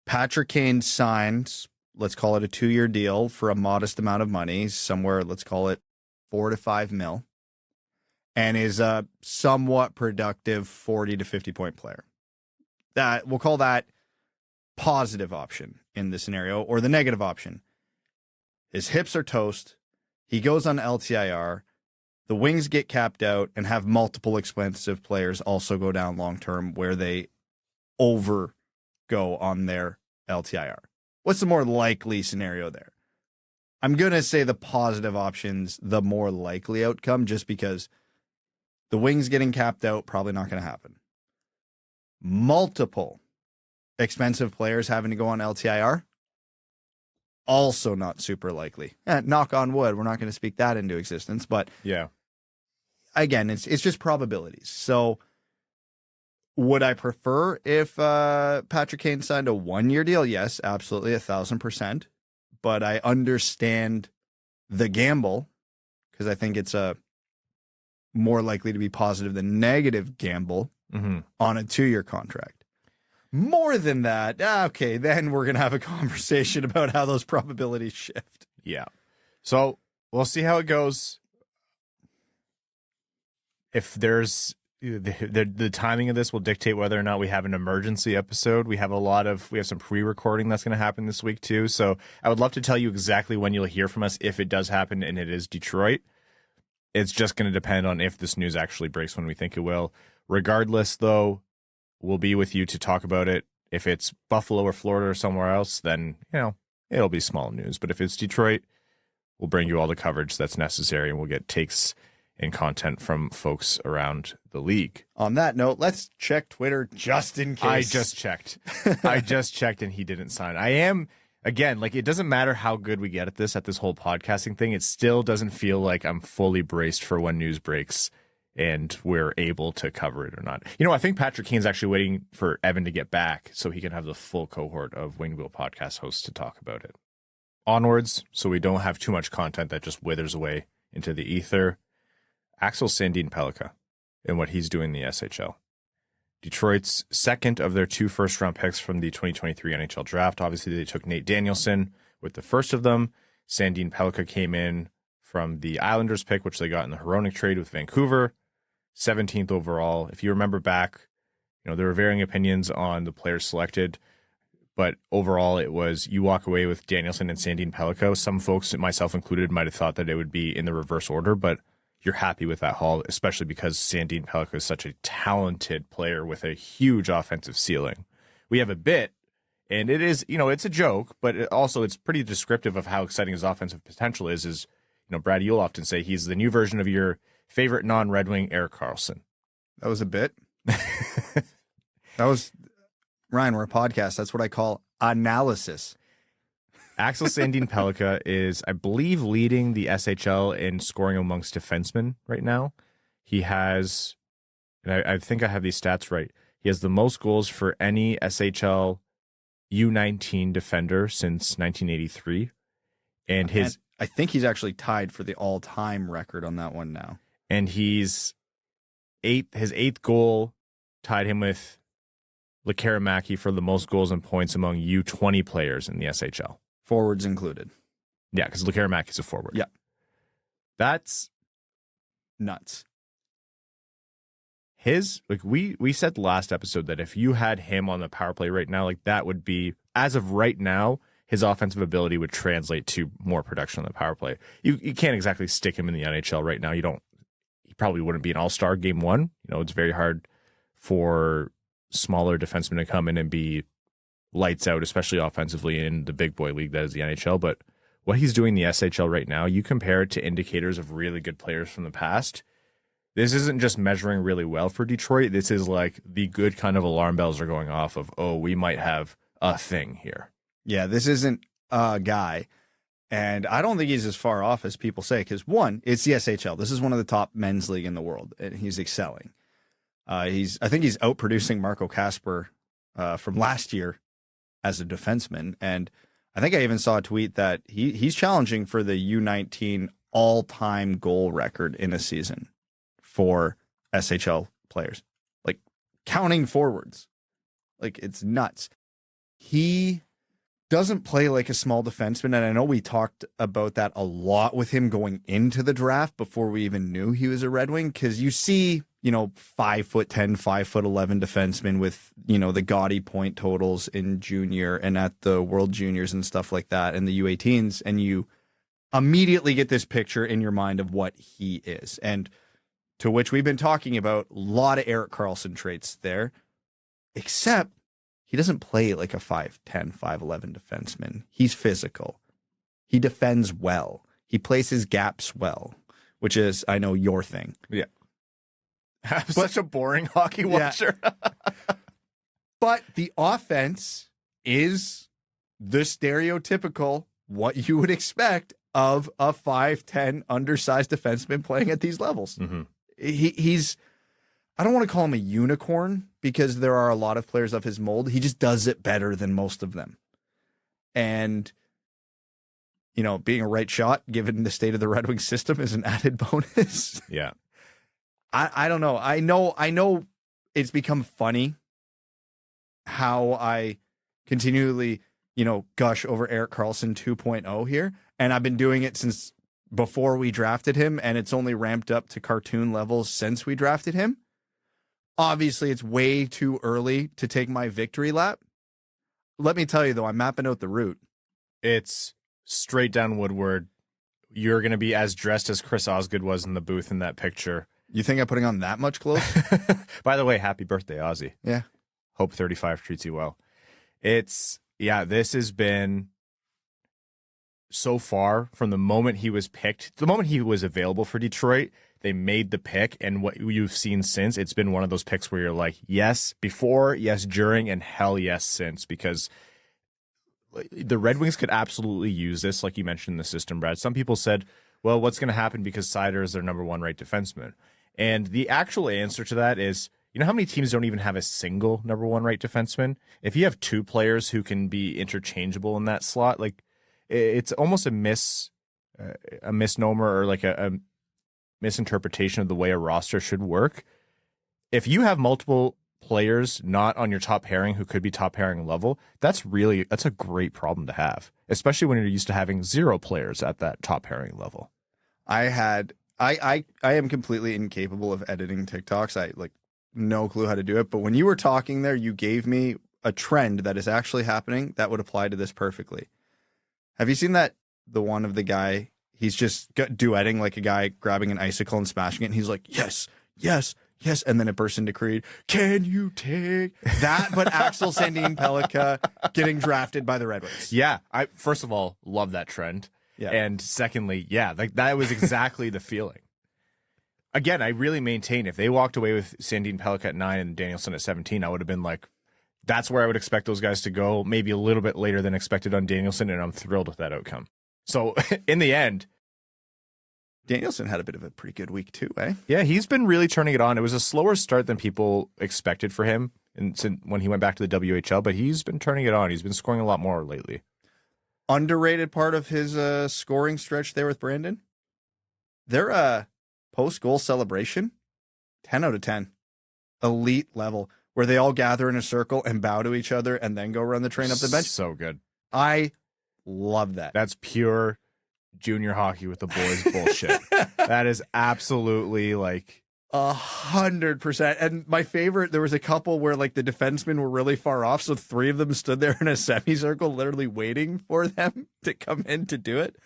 Patrick Kane signs, let's call it a 2-year deal for a modest amount of money, somewhere, let's call it 4 to 5 mil, and is a somewhat productive 40 to 50 point player. That we'll call that positive option in this scenario, or the negative option. His hips are toast. He goes on LTIR. The Wings get capped out and have multiple expensive players also go down long term where they over go on their LTIR. What's the more likely scenario there? I'm going to say the positive option's the more likely outcome, just because the Wings getting capped out, probably not going to happen. Multiple expensive players having to go on LTIR, also not super likely. Knock on wood, we're not going to speak that into existence, but Yeah. Again, it's just probabilities. So would I prefer if Patrick Kane signed a 1-year deal? Yes, absolutely, 1,000%. But I understand the gamble because I think it's a more likely to be positive than negative gamble on a 2-year contract. More than that, okay, then we're going to have a conversation about how those probabilities shift. Yeah. So we'll see how it goes. If there's the timing of this will dictate whether or not we have an emergency episode. We have some pre-recording that's going to happen this week too. So I would love to tell you exactly when you'll hear from us if it does happen and it is Detroit. It's just going to depend on if this news actually breaks when we think it will. Regardless, though, we'll be with you to talk about it. If it's Buffalo or Florida or somewhere else, then, it'll be small news. But if it's Detroit, we'll bring you all the coverage that's necessary, and we'll get takes and content from folks around the league. On that note, let's check Twitter just in case. I just checked, and he didn't sign. I am, again, it doesn't matter how good we get at this whole podcasting thing. It still doesn't feel like I'm fully braced for when news breaks and we're able to cover it or not. I think Patrick Kane's actually waiting for Evan to get back so he can have the full cohort of Winged Wheel podcast hosts to talk about it. Onwards, so we don't have too much content that just withers away into the ether. Axel Sandin Pellikka and what he's doing in the SHL. Detroit's second of their 2 first-round picks from the 2023 NHL draft. Obviously, they took Nate Danielson with the first of them. Sandin Pellikka came in from the Islanders pick, which they got in the Hronek trade with Vancouver. 17th overall. If you remember back, there were varying opinions on the players selected, but overall it was you walk away with Danielson and Sandin Pellikka. Some folks, myself included, might have thought that it would be in the reverse order, but you're happy with that haul, especially because Sandin Pellikka is such a talented player with a huge offensive ceiling. We have a bit, and it is, it's a joke, but it's pretty descriptive of how exciting his offensive potential is, Brad, you'll often say he's the new version of your favorite non-Red Wing, Erik Karlsson. That was a bit. Ryan, we're a podcast. That's what I call analysis. Axel Sandin Pellikka is, I believe, leading the SHL in scoring amongst defensemen right now. He has, and I think I have these stats right, he has the most goals for any SHL U19 defender since 1983. And I think he's actually tied for the all-time record on that one now. And his 8th goal tied him with Lekaramäki for the most goals and points among U20 players in the SHL. Forwards included. Yeah, because Lekaramäki is a forward. Yeah. That's nuts. We said last episode that if you had him on the power play right now, that would be, as of right now, his offensive ability would translate to more production on the power play. You can't exactly stick him in the NHL right now. He probably wouldn't be an all-star game one. It's very hard for smaller defensemen to come in and be lights out, especially offensively in the big boy league that is the NHL. But what he's doing in the SHL right now, you compare it to indicators of really good players from the past. This isn't just measuring really well for Detroit. This is the good kind of alarm bells are going off of, we might have a thing here. Yeah, this isn't a guy. And I don't think he's as far off as people say, because one, it's the SHL. This is one of the top men's league in the world, and he's excelling. I think he's outproducing Marco Kasper from last year as a defenseman. And I think I even saw a tweet that he's challenging for the U19 all-time goal record in a season for SHL players. Counting forwards. It's nuts. He doesn't play like a small defenseman, and I know we talked about that a lot with him going into the draft before we even knew he was a Red Wing, because you see, 5'10", 5'11" defensemen with, the gaudy point totals in junior and at the World Juniors and stuff like that and the U18s, and you immediately get this picture in your mind of what he is. And to which we've been talking about, a lot of Erik Karlsson traits there, except he doesn't play like a 5'10", 5'11" defenseman. He's physical. He defends well. He plays his gaps well, which is, I know, your thing. Yeah. I'm such a boring hockey watcher. Yeah. But the offense is the stereotypical what you would expect of a 5'10" undersized defenseman playing at these levels. Mm-hmm. He's, I don't want to call him a unicorn because there are a lot of players of his mold. He just does it better than most of them. And, you know, being a right shot, given the state of the Red Wings system, is an added bonus. Yeah. I don't know. I know it's become funny how I continually, you know, gush over Erik Karlsson 2.0 here. And I've been doing it since before we drafted him, and it's only ramped up to cartoon levels since we drafted him. Obviously, it's way too early to take my victory lap. Let me tell you, though, I'm mapping out the route. It's straight down Woodward. You're going to be as dressed as Chris Osgood was in the booth in that picture. You think I'm putting on that much clothes? By the way, happy birthday, Ozzy. Yeah. Hope 35 treats you well. This has been so far from the moment he was picked, the moment he was available for Detroit, they made the pick, and what you've seen since, it's been one of those picks where you're like, yes, before, yes, during, and hell yes, since, because the Red Wings could absolutely use this, like you mentioned in the system, Brad. Some people said, well, what's going to happen because Seider is their number one right defenseman? And the actual answer to that is, you know how many teams don't even have a single number one right defenseman? If you have two players who can be interchangeable in that slot, like it's almost a misnomer or like a misinterpretation of the way a roster should work. If you have multiple players not on your top pairing who could be top pairing level, that's a great problem to have, especially when you're used to having 0 players at that top pairing level. I am completely incapable of editing TikToks. I like no clue how to do it. But when you were talking there, you gave me a trend that is actually happening that would apply to this perfectly. Have you seen that? The one of the guy, he's just duetting like a guy grabbing an icicle and smashing it. And he's like, yes, yes, yes. And then it bursts into Creed. Can you take that? But Axel Sandin Pellikka getting drafted by the Red Wings. Yeah. I, first of all, love that trend. Yeah. And secondly, yeah, like that was exactly the feeling. Again, I really maintain if they walked away with Sandin Pellikka at 9 and Danielson at 17, I would have been like, that's where I would expect those guys to go, maybe a little bit later than expected on Danielson, and I'm thrilled with that outcome. So in the end, Danielson had a bit of a pretty good week too, eh? Yeah, he's been really turning it on. It was a slower start than people expected for him when he went back to the WHL, but he's been turning it on. He's been scoring a lot more lately. Underrated part of his scoring stretch there with Brandon, their post-goal celebration, 10 out of 10. Elite level, where they all gather in a circle and bow to each other and then go run the train up the bench. So good. I love that. That's pure junior hockey with the boys bullshit. That is absolutely like 100%. And my favorite, there was a couple where like the defensemen were really far off, so 3 of them stood there in a semicircle, literally waiting for them to come in to do it.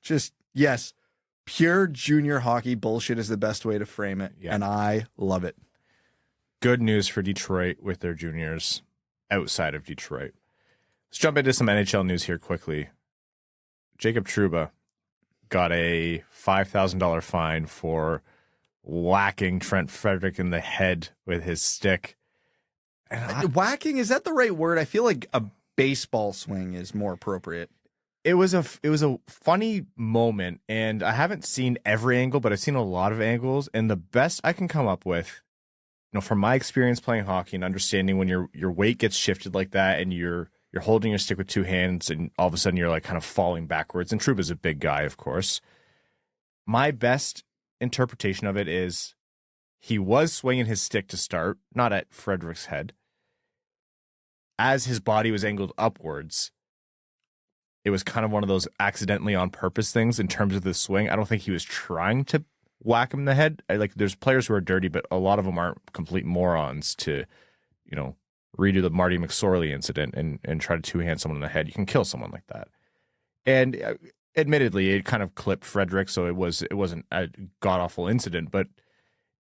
Just yes, pure junior hockey bullshit is the best way to frame it, and I love it. Good news for Detroit with their juniors outside of Detroit. Let's jump into some NHL news here quickly. Jacob Trouba got a $5,000 fine for whacking Trent Frederic in the head with his stick. Whacking, is that the right word? I feel like a baseball swing is more appropriate. It was a funny moment, and I haven't seen every angle, but I've seen a lot of angles, and the best I can come up with, you know, from my experience playing hockey and understanding when your weight gets shifted like that and you're holding your stick with 2 hands and all of a sudden you're like kind of falling backwards, and Trouba's a big guy, of course. My best interpretation of it is he was swinging his stick to start, not at Frederic's head. As his body was angled upwards, it was kind of one of those accidentally on purpose things in terms of the swing. I don't think he was trying to whack him in the head. There's players who are dirty, but a lot of them aren't complete morons to, you know, redo the Marty McSorley incident and try to 2-hand someone in the head. You can kill someone like that. And admittedly, it kind of clipped Frederic, so it wasn't a god-awful incident, but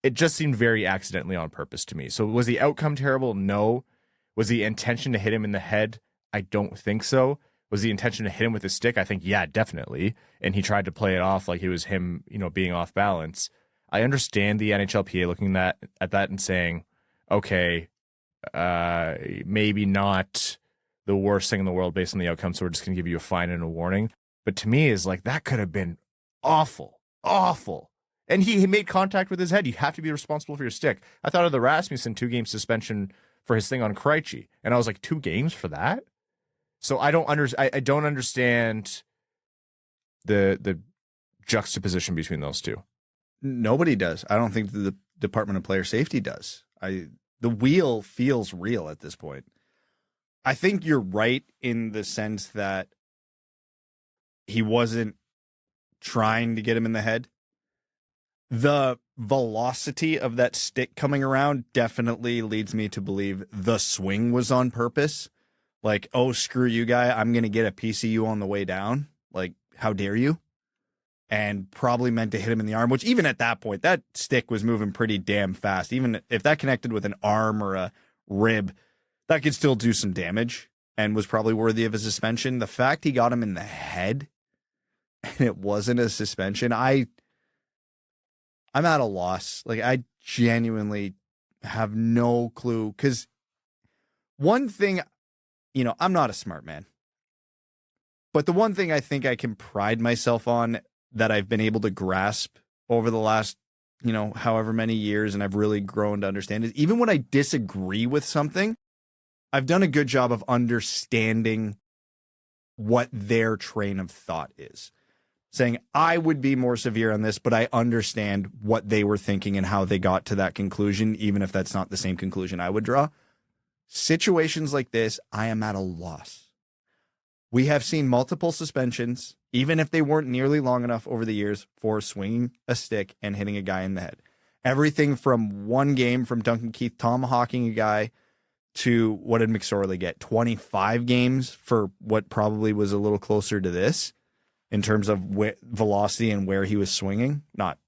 it just seemed very accidentally on purpose to me. So was the outcome terrible? No. Was the intention to hit him in the head? I don't think so. Was the intention to hit him with a stick? I think, yeah, definitely. And he tried to play it off like it was him, you know, being off balance. I understand the NHLPA looking at that and saying, okay, maybe not the worst thing in the world based on the outcome, so we're just going to give you a fine and a warning. But to me, is like, that could have been awful, awful. And he made contact with his head. You have to be responsible for your stick. I thought of the Rasmussen 2-game suspension for his thing on Krejci, and I was like, 2 games for that? So I don't understand the juxtaposition between those two. Nobody does. I don't think the Department of Player Safety does. The wheel feels real at this point. I think you're right in the sense that he wasn't trying to get him in the head. The velocity of that stick coming around definitely leads me to believe the swing was on purpose. Like, oh, screw you, guy. I'm going to get a piece of you on the way down. Like, how dare you? And probably meant to hit him in the arm, which even at that point, that stick was moving pretty damn fast. Even if that connected with an arm or a rib, that could still do some damage and was probably worthy of a suspension. The fact he got him in the head and it wasn't a suspension, I'm at a loss. Like, I genuinely have no clue. Because one thing, I'm not a smart man. But the one thing I think I can pride myself on that I've been able to grasp over the last, however many years, and I've really grown to understand, is even when I disagree with something, I've done a good job of understanding what their train of thought is. Saying, I would be more severe on this, but I understand what they were thinking and how they got to that conclusion, even if that's not the same conclusion I would draw. Situations like this, I am at a loss. We have seen multiple suspensions, even if they weren't nearly long enough over the years, for swinging a stick and hitting a guy in the head. Everything from 1 game from Duncan Keith tomahawking a guy to what did McSorley get? 25 games for what probably was a little closer to this in terms of velocity and where he was swinging. Not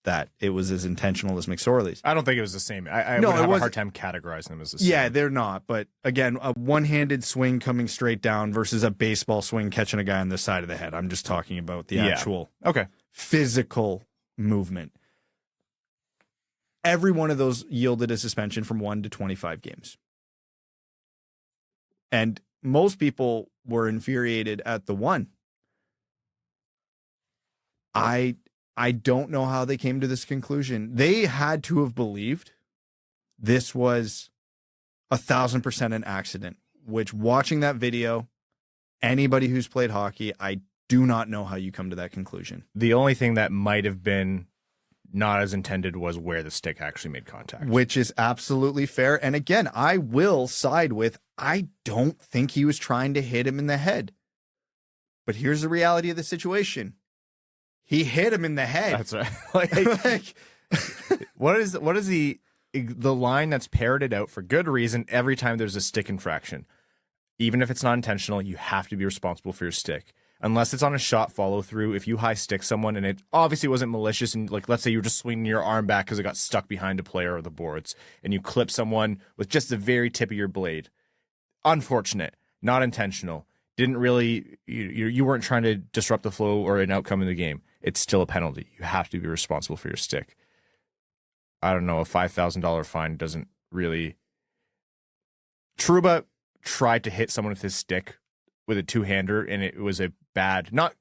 that it was as intentional as McSorley's. I don't think it was the same. I would have a hard time categorizing them as the same. Yeah, they're not. But again, a one-handed swing coming straight down versus a baseball swing catching a guy on the side of the head. I'm just talking about the actual physical movement. Every one of those yielded a suspension from 1 to 25 games. And most people were infuriated at the 1. I don't know how they came to this conclusion. They had to have believed this was 1,000% an accident, which, watching that video, anybody who's played hockey, I do not know how you come to that conclusion. The only thing that might have been not as intended was where the stick actually made contact. Which is absolutely fair. And again, I will side with, I don't think he was trying to hit him in the head. But here's the reality of the situation. He hit him in the head. That's right. What is the line that's parroted out for good reason every time there's a stick infraction? Even if it's not intentional, you have to be responsible for your stick. Unless it's on a shot follow through, if you high stick someone and it obviously wasn't malicious, and like, let's say you were just swinging your arm back because it got stuck behind a player or the boards, and you clip someone with just the very tip of your blade. Unfortunate, not intentional. Didn't really, you weren't trying to disrupt the flow or an outcome in the game. It's still a penalty. You have to be responsible for your stick. I don't know, a $5,000 fine doesn't really. Trouba tried to hit someone with his stick with a 2-hander, and it was a bad, not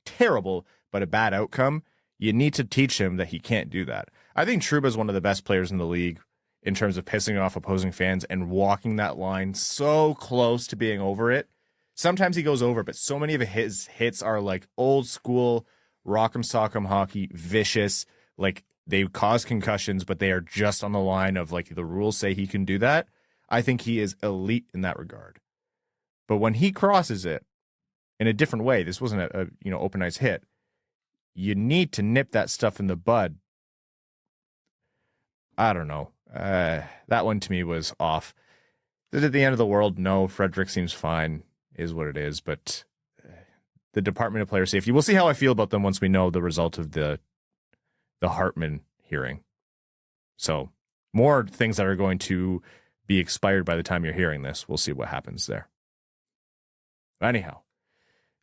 terrible, but a bad outcome. You need to teach him that he can't do that. I think Trouba is one of the best players in the league in terms of pissing off opposing fans and walking that line so close to being over it. Sometimes he goes over, but so many of his hits are like old school rock'em sock'em hockey, vicious. Like, they cause concussions, but they are just on the line of, like, the rules say he can do that. I think he is elite in that regard. But when he crosses it in a different way, this wasn't a open ice hit. You need to nip that stuff in the bud. I don't know. That one to me was off. Is it the end of the world? No. Frederic seems fine, is what it is. But the Department of Player Safety, we'll see how I feel about them once we know the result of the Hartman hearing. So more things that are going to be expired by the time you're hearing this. We'll see what happens there. Anyhow,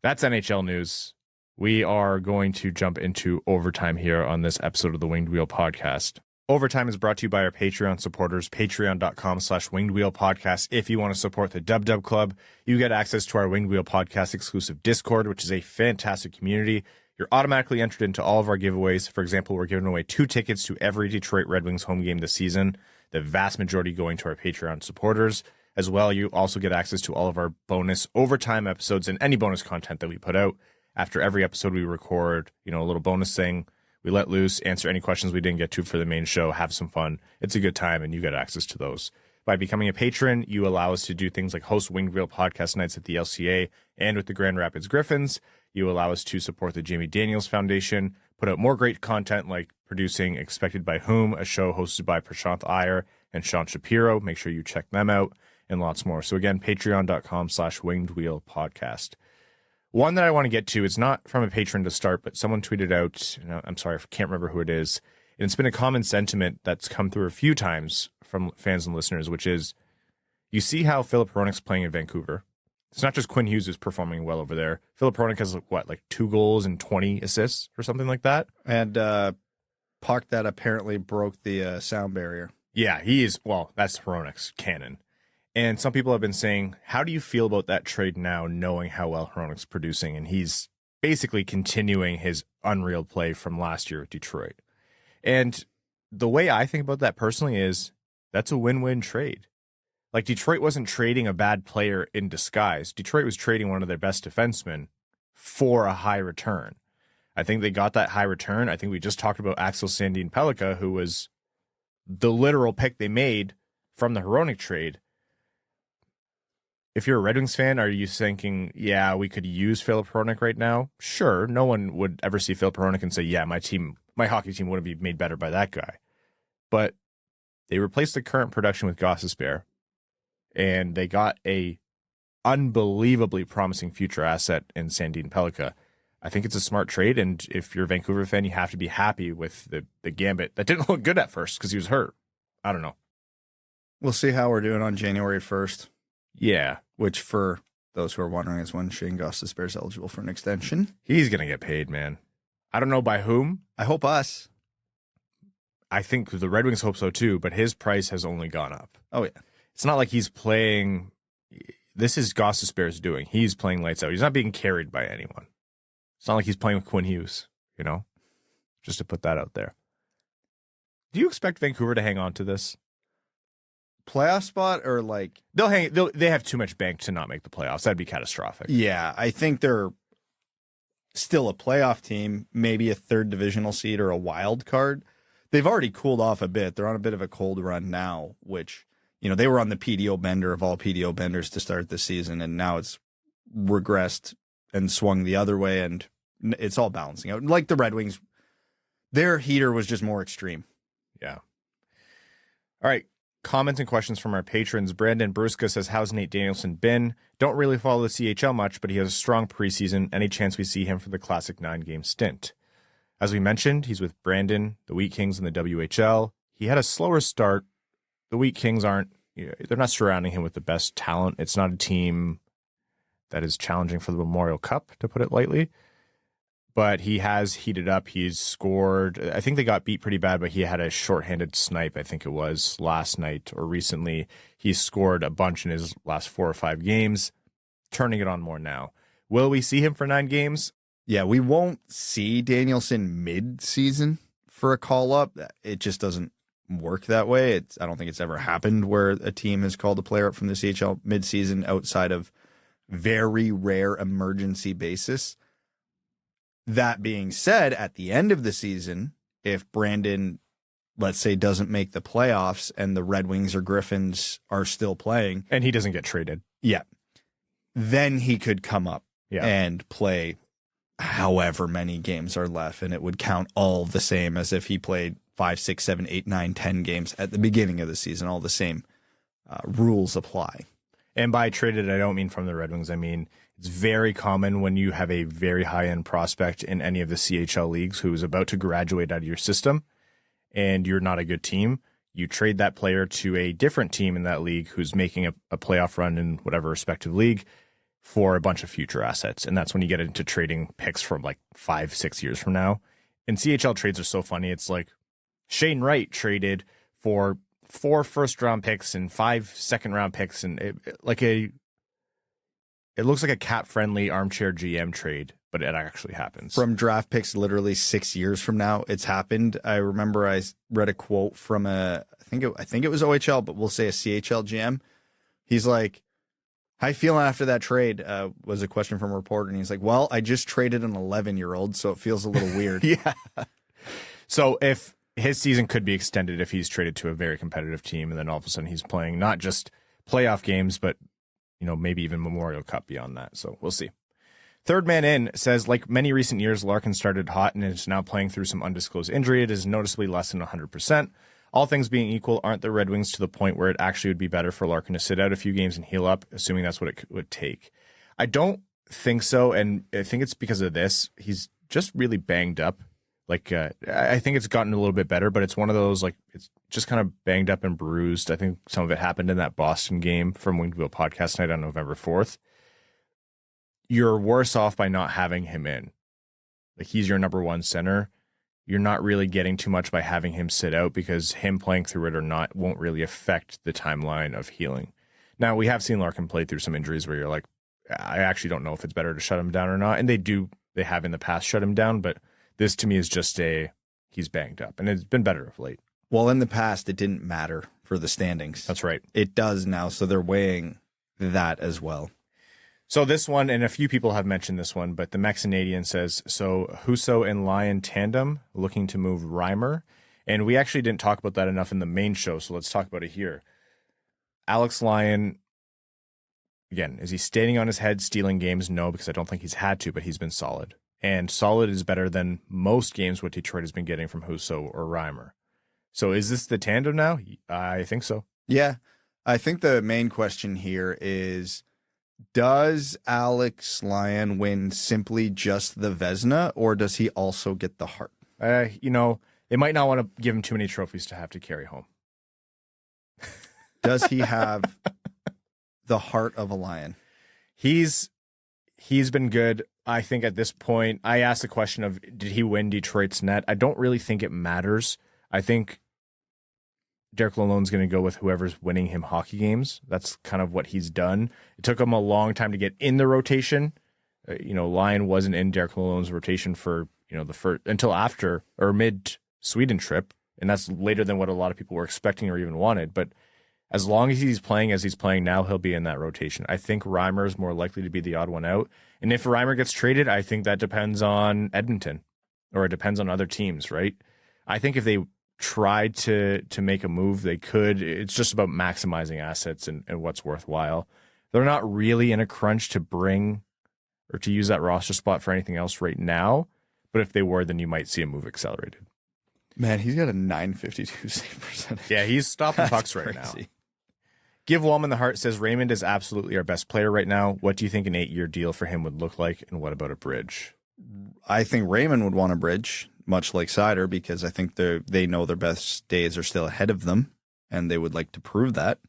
that's NHL news. We are going to jump into overtime here on this episode of the Winged Wheel podcast. Overtime is brought to you by our Patreon supporters, patreon.com/wingedwheelpodcast. If you want to support the Dub Dub Club, you get access to our Winged Wheel Podcast exclusive Discord, which is a fantastic community. You're automatically entered into all of our giveaways. For example, we're giving away 2 tickets to every Detroit Red Wings home game this season, the vast majority going to our Patreon supporters. As well, you also get access to all of our bonus overtime episodes and any bonus content that we put out. After every episode, we record, a little bonus thing. We let loose, answer any questions we didn't get to for the main show, have some fun. It's a good time, and you get access to those. By becoming a patron, you allow us to do things like host Winged Wheel podcast nights at the LCA and with the Grand Rapids Griffins. You allow us to support the Jamie Daniels Foundation, put out more great content like producing Expected by Whom, a show hosted by Prashanth Iyer and Sean Shapiro. Make sure you check them out, and lots more. So again, patreon.com/wingedwheelpodcast. One that I want to get to, it's not from a patron to start, but someone tweeted out, I'm sorry, I can't remember who it is. And it's been a common sentiment that's come through a few times from fans and listeners, which is, you see how Filip Hronek's playing in Vancouver. It's not just Quinn Hughes who's performing well over there. Filip Hronek has, 2 goals and 20 assists or something like that? And puck that apparently broke the sound barrier. Yeah, that's Hronek's cannon. And some people have been saying, how do you feel about that trade now, knowing how well Hronek's producing? And he's basically continuing his unreal play from last year at Detroit. And the way I think about that personally is, that's a win-win trade. Like, Detroit wasn't trading a bad player in disguise. Detroit was trading one of their best defensemen for a high return. I think they got that high return. I think we just talked about Axel Sandin Pellikka, who was the literal pick they made from the Hronek trade. If you're a Red Wings fan, are you thinking, yeah, we could use Filip Hronek right now? Sure. No one would ever see Filip Hronek and say, yeah, my hockey team would be made better by that guy. But they replaced the current production with Gostisbehere, and they got a unbelievably promising future asset in Sandin Pellikka. I think it's a smart trade, and if you're a Vancouver fan, you have to be happy with the gambit. That didn't look good at first because he was hurt. I don't know. We'll see how we're doing on January 1st. Yeah. Which, for those who are wondering, is when Shane Gostisbehere is eligible for an extension. He's going to get paid, man. I don't know by whom. I hope us. I think the Red Wings hope so too, but his price has only gone up. Oh, yeah. It's not like he's playing. This is Gostisbehere's doing. He's playing lights out. He's not being carried by anyone. It's not like he's playing with Quinn Hughes, just to put that out there. Do you expect Vancouver to hang on to this playoff spot, or they have too much bank to not make the playoffs? That'd be catastrophic. Yeah, I think they're still a playoff team, maybe a third divisional seed or a wild card. They've already cooled off a bit. They're on a bit of a cold run now, which, they were on the PDO bender of all PDO benders to start the season, and now it's regressed and swung the other way, and it's all balancing out. Like the Red Wings, their heater was just more extreme. Yeah. All right. Comments and questions from our patrons. Brandon Bruska says, how's Nate Danielson been? Don't really follow the CHL much, but he has a strong preseason. Any chance we see him for the classic 9-game stint? As we mentioned, he's with Brandon, the Wheat Kings, in the WHL. He had a slower start. The Wheat Kings they're not surrounding him with the best talent. It's not a team that is challenging for the Memorial Cup, to put it lightly. But he has heated up. He's scored. I think they got beat pretty bad, but he had a shorthanded snipe, I think it was, last night or recently. He's scored a bunch in his last 4 or 5 games, turning it on more now. Will we see him for 9 games? Yeah, we won't see Danielson mid-season for a call-up. It just doesn't work that way. I don't think it's ever happened where a team has called a player up from the CHL mid-season outside of very rare emergency basis. That being said, at the end of the season, if Brandon, let's say, doesn't make the playoffs and the Red Wings or Griffins are still playing, and he doesn't get traded, then he could come up and play however many games are left, and it would count all the same as if he played 5, 6, 7, 8, 9, 10 games at the beginning of the season. All the same rules apply. And by traded, I don't mean from the Red Wings. I mean, it's very common when you have a very high-end prospect in any of the CHL leagues who is about to graduate out of your system and you're not a good team, you trade that player to a different team in that league who's making a playoff run in whatever respective league for a bunch of future assets. And that's when you get into trading picks from 5, 6 years from now. And CHL trades are so funny. It's like Shane Wright traded for 4 first-round picks and 5 second-round picks, and it looks like a cap-friendly armchair GM trade, but it actually happens. From draft picks literally 6 years from now, it's happened. I remember I read a quote from I think it was OHL, but we'll say a CHL GM. He's like, how you feeling after that trade? Was a question from a reporter, and he's like, well, I just traded an 11-year-old, so it feels a little weird. Yeah. So if his season could be extended if he's traded to a very competitive team, and then all of a sudden he's playing not just playoff games, but maybe even Memorial Cup beyond that. So we'll see. Third man in says, like many recent years, Larkin started hot and is now playing through some undisclosed injury. It is noticeably less than 100%. All things being equal, aren't the Red Wings to the point where it actually would be better for Larkin to sit out a few games and heal up, assuming that's what it would take? I don't think so, and I think it's because of this. He's just really banged up. I think it's gotten a little bit better, but it's one of those, it's just kind of banged up and bruised. I think some of it happened in that Boston game from Winged Wheel Podcast Night on November 4th. You're worse off by not having him in. He's your number one center. You're not really getting too much by having him sit out, because him playing through it or not won't really affect the timeline of healing. Now, we have seen Larkin play through some injuries where you're like, I actually don't know if it's better to shut him down or not. And they have in the past shut him down, but this to me is just he's banged up, and it's been better of late. Well, in the past, it didn't matter for the standings. That's right. It does now, so they're weighing that as well. So this one, and a few people have mentioned this one, but the Mexinadian says, so Husso and Lyon tandem looking to move Reimer. And we actually didn't talk about that enough in the main show, so let's talk about it here. Alex Lyon, again, is he standing on his head stealing games? No, because I don't think he's had to, but he's been solid. And solid is better than most games what Detroit has been getting from Husso or Reimer. So is this the tandem now? I think so. Yeah. I think the main question here is, does Alex Lyon win simply just the Vezina, or does he also get the Hart? They might not want to give him too many trophies to have to carry home. Does he have the heart of a Lion? He's been good. I think at this point, I asked the question of, did he win Detroit's net? I don't really think it matters. I think Derek Lalonde's going to go with whoever's winning him hockey games. That's kind of what he's done. It took him a long time to get in the rotation. Lyon wasn't in Derek Lalonde's rotation for, the first until after or mid Sweden trip. And that's later than what a lot of people were expecting or even wanted. But as long as he's playing as he's playing now, he'll be in that rotation. I think Reimer is more likely to be the odd one out. And if Reimer gets traded, I think that depends on Edmonton, or it depends on other teams, right? I think if they tried to make a move, they could. It's just about maximizing assets and what's worthwhile. They're not really in a crunch to bring or to use that roster spot for anything else right now. But if they were, then you might see a move accelerated. Man, he's got a .952 save percentage. Yeah, he's stopping pucks right now. Give Wallman the Heart says, Raymond is absolutely our best player right now. What do you think an 8-year deal for him would look like? And what about a bridge? I think Raymond would want a bridge, much like Seider, because I think they know their best days are still ahead of them, and they would like to prove that.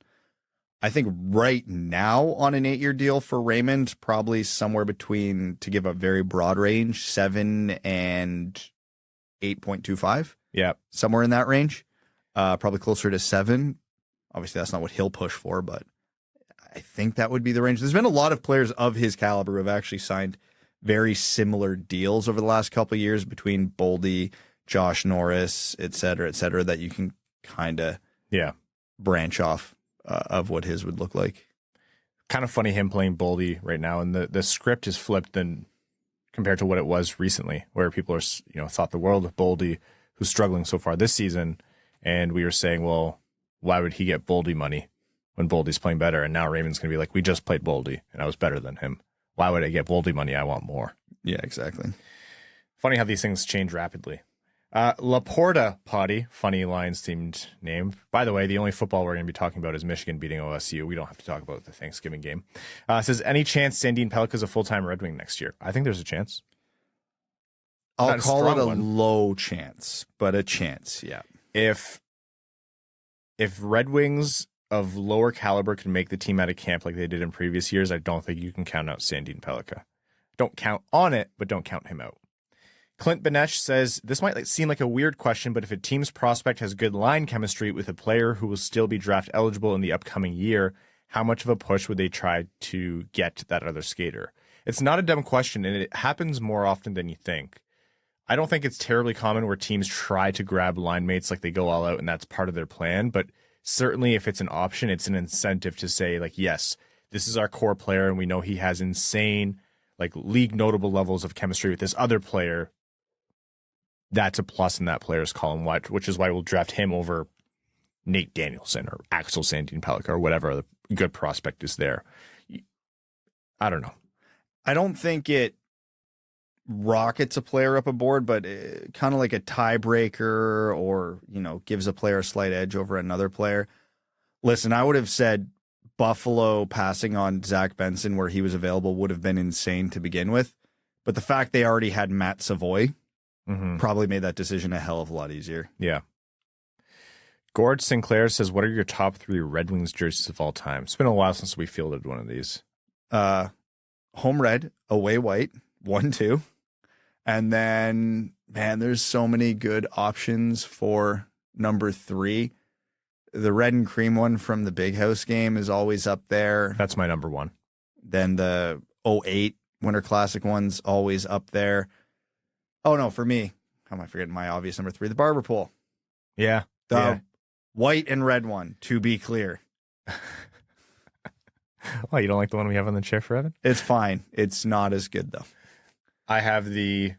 I think right now on an 8-year deal for Raymond, probably somewhere between, to give a very broad range, 7 and 8.25. Yeah. Somewhere in that range. Probably closer to 7. Obviously, that's not what he'll push for, but I think that would be the range. There's been a lot of players of his caliber who have actually signed very similar deals over the last couple of years between Boldy, Josh Norris, et cetera, that you can kind of branch off of what his would look like. Kind of funny him playing Boldy right now, and the script is flipped than compared to what it was recently, where people are thought the world of Boldy, who's struggling so far this season, and we were saying, well, why would he get Boldy money when Boldy's playing better? And now Raymond's going to be like, we just played Boldy, and I was better than him. Why would I get Boldy money? I want more. Yeah, exactly. Funny how these things change rapidly. Laporta Potty, funny Lions-themed name. By the way, the only football we're going to be talking about is Michigan beating OSU. We don't have to talk about the Thanksgiving game. Says, any chance Sandin Pellikka is a full-time Red Wing next year? I think there's a chance. I'll call it a low chance, but a chance, yeah. If Red Wings of lower caliber can make the team out of camp like they did in previous years, I don't think you can count out Sandin Pellikka. Don't count on it, but don't count him out. Clint Benesh says, this might seem like a weird question, but if a team's prospect has good line chemistry with a player who will still be draft eligible in the upcoming year, how much of a push would they try to get that other skater? It's not a dumb question, and it happens more often than you think. I don't think it's terribly common where teams try to grab line mates like they go all out and that's part of their plan, but certainly if it's an option, it's an incentive to say, like, yes, this is our core player and we know he has insane, like, league notable levels of chemistry with this other player. That's a plus in that player's column, which is why we'll draft him over Nate Danielson or Axel Sandin Pellikka or whatever other good prospect is there. I don't know. I don't think it rockets a player up a board, but kind of like a tiebreaker or, gives a player a slight edge over another player. Listen, I would have said Buffalo passing on Zach Benson where he was available would have been insane to begin with. But the fact they already had Matt Savoy probably made that decision a hell of a lot easier. Yeah. Gord Sinclair says, what are your top 3 Red Wings jerseys of all time? It's been a while since we fielded one of these. Home red, away white, 1-2. And then, man, there's so many good options for number 3. The red and cream one from the Big House game is always up there. That's my number 1. Then the 08 Winter Classic one's always up there. Oh, no, for me, how am I forgetting my obvious number 3? The Barber Pole. Yeah. The white and red one, to be clear. Oh, you don't like the one we have on the chair for Evan? It's fine. It's not as good, though. I have the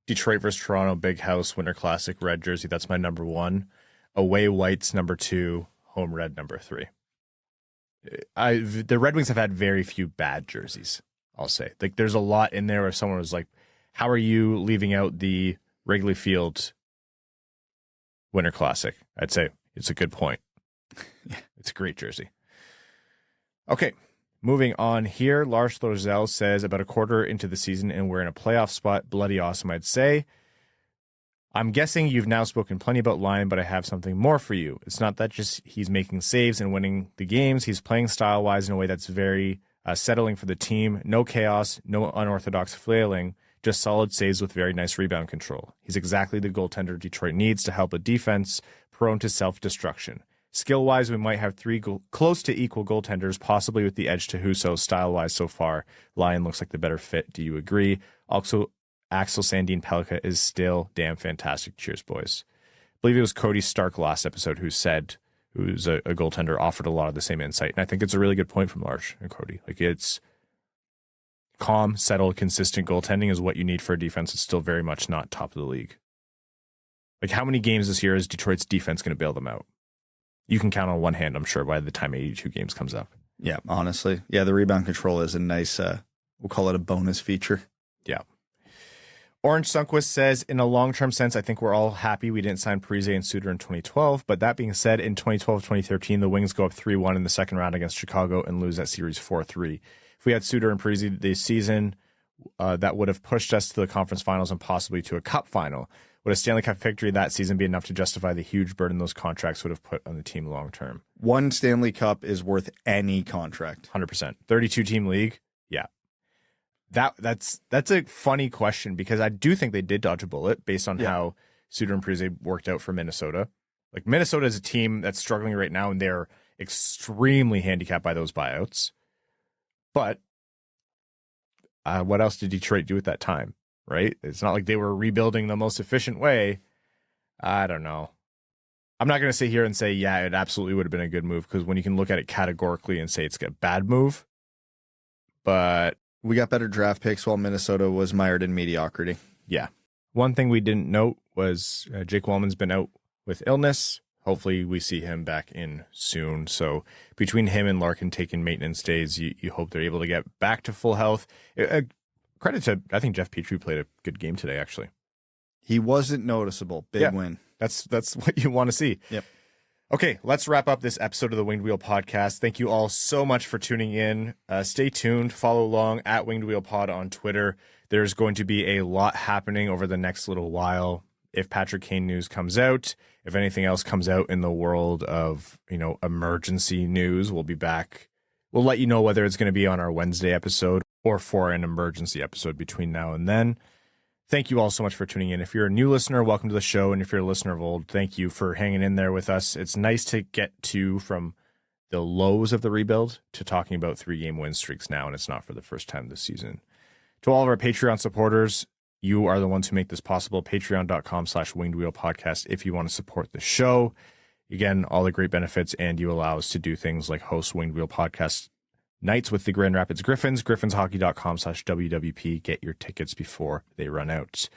Detroit versus Toronto Big House Winter Classic red jersey. That's my number 1. Away white's number 2. Home red number 3. The Red Wings have had very few bad jerseys, I'll say. Like, there's a lot in there where someone was like, how are you leaving out the Wrigley Field Winter Classic? I'd say it's a good point. It's a great jersey. Okay. Moving on here, Lars Thorzel says, about a quarter into the season and we're in a playoff spot. Bloody awesome, I'd say. I'm guessing you've now spoken plenty about Lyon, but I have something more for you. It's not that just he's making saves and winning the games. He's playing style-wise in a way that's very settling for the team. No chaos, no unorthodox flailing, just solid saves with very nice rebound control. He's exactly the goaltender Detroit needs to help a defense prone to self-destruction. Skill-wise, we might have 3 close to equal goaltenders, possibly with the edge to Husso. Style-wise so far, Lyon looks like the better fit. Do you agree? Also, Axel Sandin Pellikka is still damn fantastic. Cheers, boys. I believe it was Cody Stark last episode who's a goaltender, offered a lot of the same insight. And I think it's a really good point from Lars and Cody. Like, it's calm, settled, consistent goaltending is what you need for a defense that's still very much not top of the league. Like, how many games this year is Detroit's defense going to bail them out? You can count on one hand, I'm sure, by the time 82 games comes up. Yeah, honestly. Yeah, the rebound control is a nice, we'll call it a bonus feature. Yeah. Orange Sunquist says, in a long-term sense, I think we're all happy we didn't sign Parise and Suter in 2012. But that being said, in 2012-2013, the Wings go up 3-1 in the second round against Chicago and lose that series 4-3. If we had Suter and Parise this season, that would have pushed us to the conference finals and possibly to a cup final. Would a Stanley Cup victory that season be enough to justify the huge burden those contracts would have put on the team long-term? One Stanley Cup is worth any contract. 100%. 32-team league? Yeah. That's a funny question because I do think they did dodge a bullet based on how Suter and Parise worked out for Minnesota. Like, Minnesota is a team that's struggling right now, and they're extremely handicapped by those buyouts. But what else did Detroit do at that time, right? It's not like they were rebuilding the most efficient way. I don't know. I'm not going to sit here and say, yeah, it absolutely would have been a good move, because when you can look at it categorically and say it's a bad move, but we got better draft picks while Minnesota was mired in mediocrity. Yeah. One thing we didn't note was Jake Wallman's been out with illness. Hopefully we see him back in soon. So between him and Larkin taking maintenance days, you hope they're able to get back to full health. Credit to, I think Jeff Petrie played a good game today, actually. He wasn't noticeable. Big win. That's what you want to see. Yep. Okay, let's wrap up this episode of the Winged Wheel Podcast. Thank you all so much for tuning in. Stay tuned. Follow along at Winged Wheel Pod on Twitter. There's going to be a lot happening over the next little while. If Patrick Kane news comes out, if anything else comes out in the world of, emergency news, we'll be back. We'll let you know whether it's going to be on our Wednesday episode or for an emergency episode between now and then. Thank you all so much for tuning in. If you're a new listener, welcome to the show. And if you're a listener of old, thank you for hanging in there with us. It's nice to get from the lows of the rebuild to talking about 3-game win streaks now, and it's not for the first time this season. To all of our Patreon supporters, you are the ones who make this possible. Patreon.com/wingedwheelpodcast if you want to support the show. Again, all the great benefits, and you allow us to do things like host Winged Wheel Podcast nights with the Grand Rapids Griffins, griffinshockey.com/WWP. Get your tickets before they run out.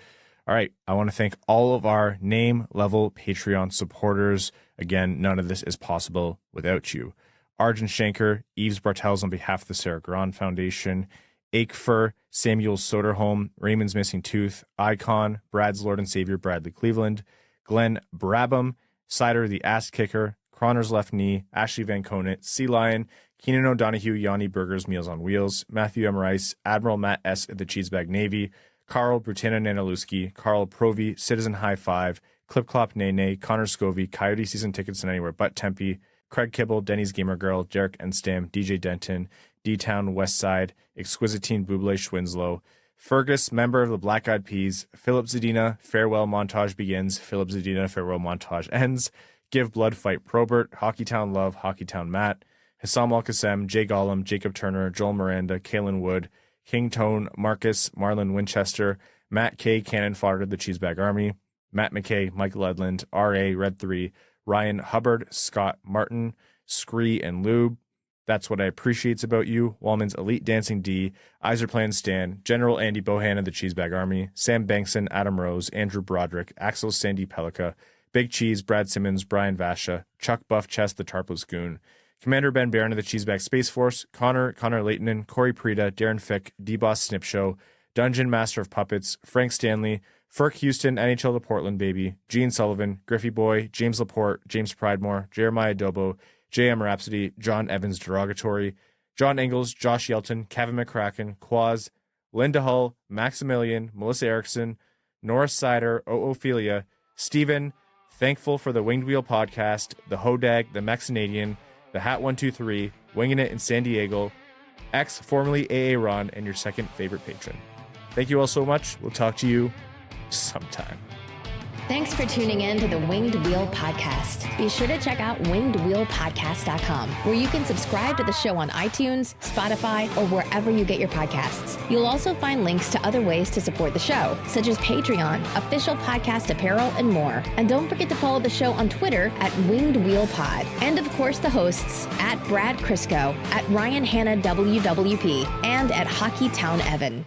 All right, I want to thank all of our name-level Patreon supporters. Again, none of this is possible without you. Arjun Shanker, Yves Bartels on behalf of the Sarah Grand Foundation, Aikfer, Samuel Soderholm, Raymond's Missing Tooth, Icon, Brad's Lord and Savior Bradley Cleveland, Glenn Brabham, Seider the Ass Kicker, Croner's Left Knee, Ashley Van Conant, Sea Lion, Keenan O'Donohue, Yanni Burgers, Meals on Wheels, Matthew M. Rice, Admiral Matt S. at the Cheesebag Navy, Carl Brutina Nanaluski, Carl Provi, Citizen High Five, Clip Clop Nene, Connor Scovey, Coyote Season Tickets and Anywhere But Tempe, Craig Kibble, Denny's Gamer Girl, Derek Enstam, DJ Denton, D-Town Westside, Exquisitine Buble Schwinslow, Fergus, member of the Black Eyed Peas, Philip Zadina, Farewell Montage Begins, Philip Zadina, Farewell Montage Ends, Give Blood Fight Probert, Hockeytown Love, Hockeytown Matt, Hassam Al-Qassem, Jay Gollum, Jacob Turner, Joel Miranda, Kalen Wood, King Tone, Marcus, Marlon Winchester, Matt K. Cannon Fodder, the Cheesebag Army, Matt McKay, Michael Edlund, R.A. Red 3, Ryan Hubbard, Scott Martin, Scree and Lube. That's What I Appreciates About You, Wallman's Elite Dancing D, Iserplan Stan, General Andy Bohan of the Cheesebag Army, Sam Bankson, Adam Rose, Andrew Broderick, Axel Sandin Pellikka, Big Cheese, Brad Simmons, Brian Vasha, Chuck Buff Chest, the Tarpless Goon, Commander Ben Barron of the Cheesebag Space Force, Connor Leightonen, Corey Prida, Darren Fick, D-Boss Snip Show, Dungeon Master of Puppets, Frank Stanley, Ferk Houston, NHL the Portland Baby, Gene Sullivan, Griffey Boy, James Laporte, James Pridemore, Jeremiah Dobo, J.M. Rhapsody, John Evans Derogatory, John Engels, Josh Yelton, Kevin McCracken, Quaz, Linda Hull, Maximilian, Melissa Erickson, Norris Seider, Ophelia, Stephen, Thankful for the Winged Wheel Podcast, the Hodag, the Mexinadian, the Hat 123, Winging It in San Diego, X, formerly AA Ron, and your second favorite patron. Thank you all so much. We'll talk to you sometime. Thanks for tuning in to the Winged Wheel Podcast. Be sure to check out wingedwheelpodcast.com, where you can subscribe to the show on iTunes, Spotify, or wherever you get your podcasts. You'll also find links to other ways to support the show, such as Patreon, official podcast apparel, and more. And don't forget to follow the show on Twitter at Winged Wheel Pod. And of course, the hosts at Brad Crisco, at Ryan Hanna WWP, and at Hockeytown Evan.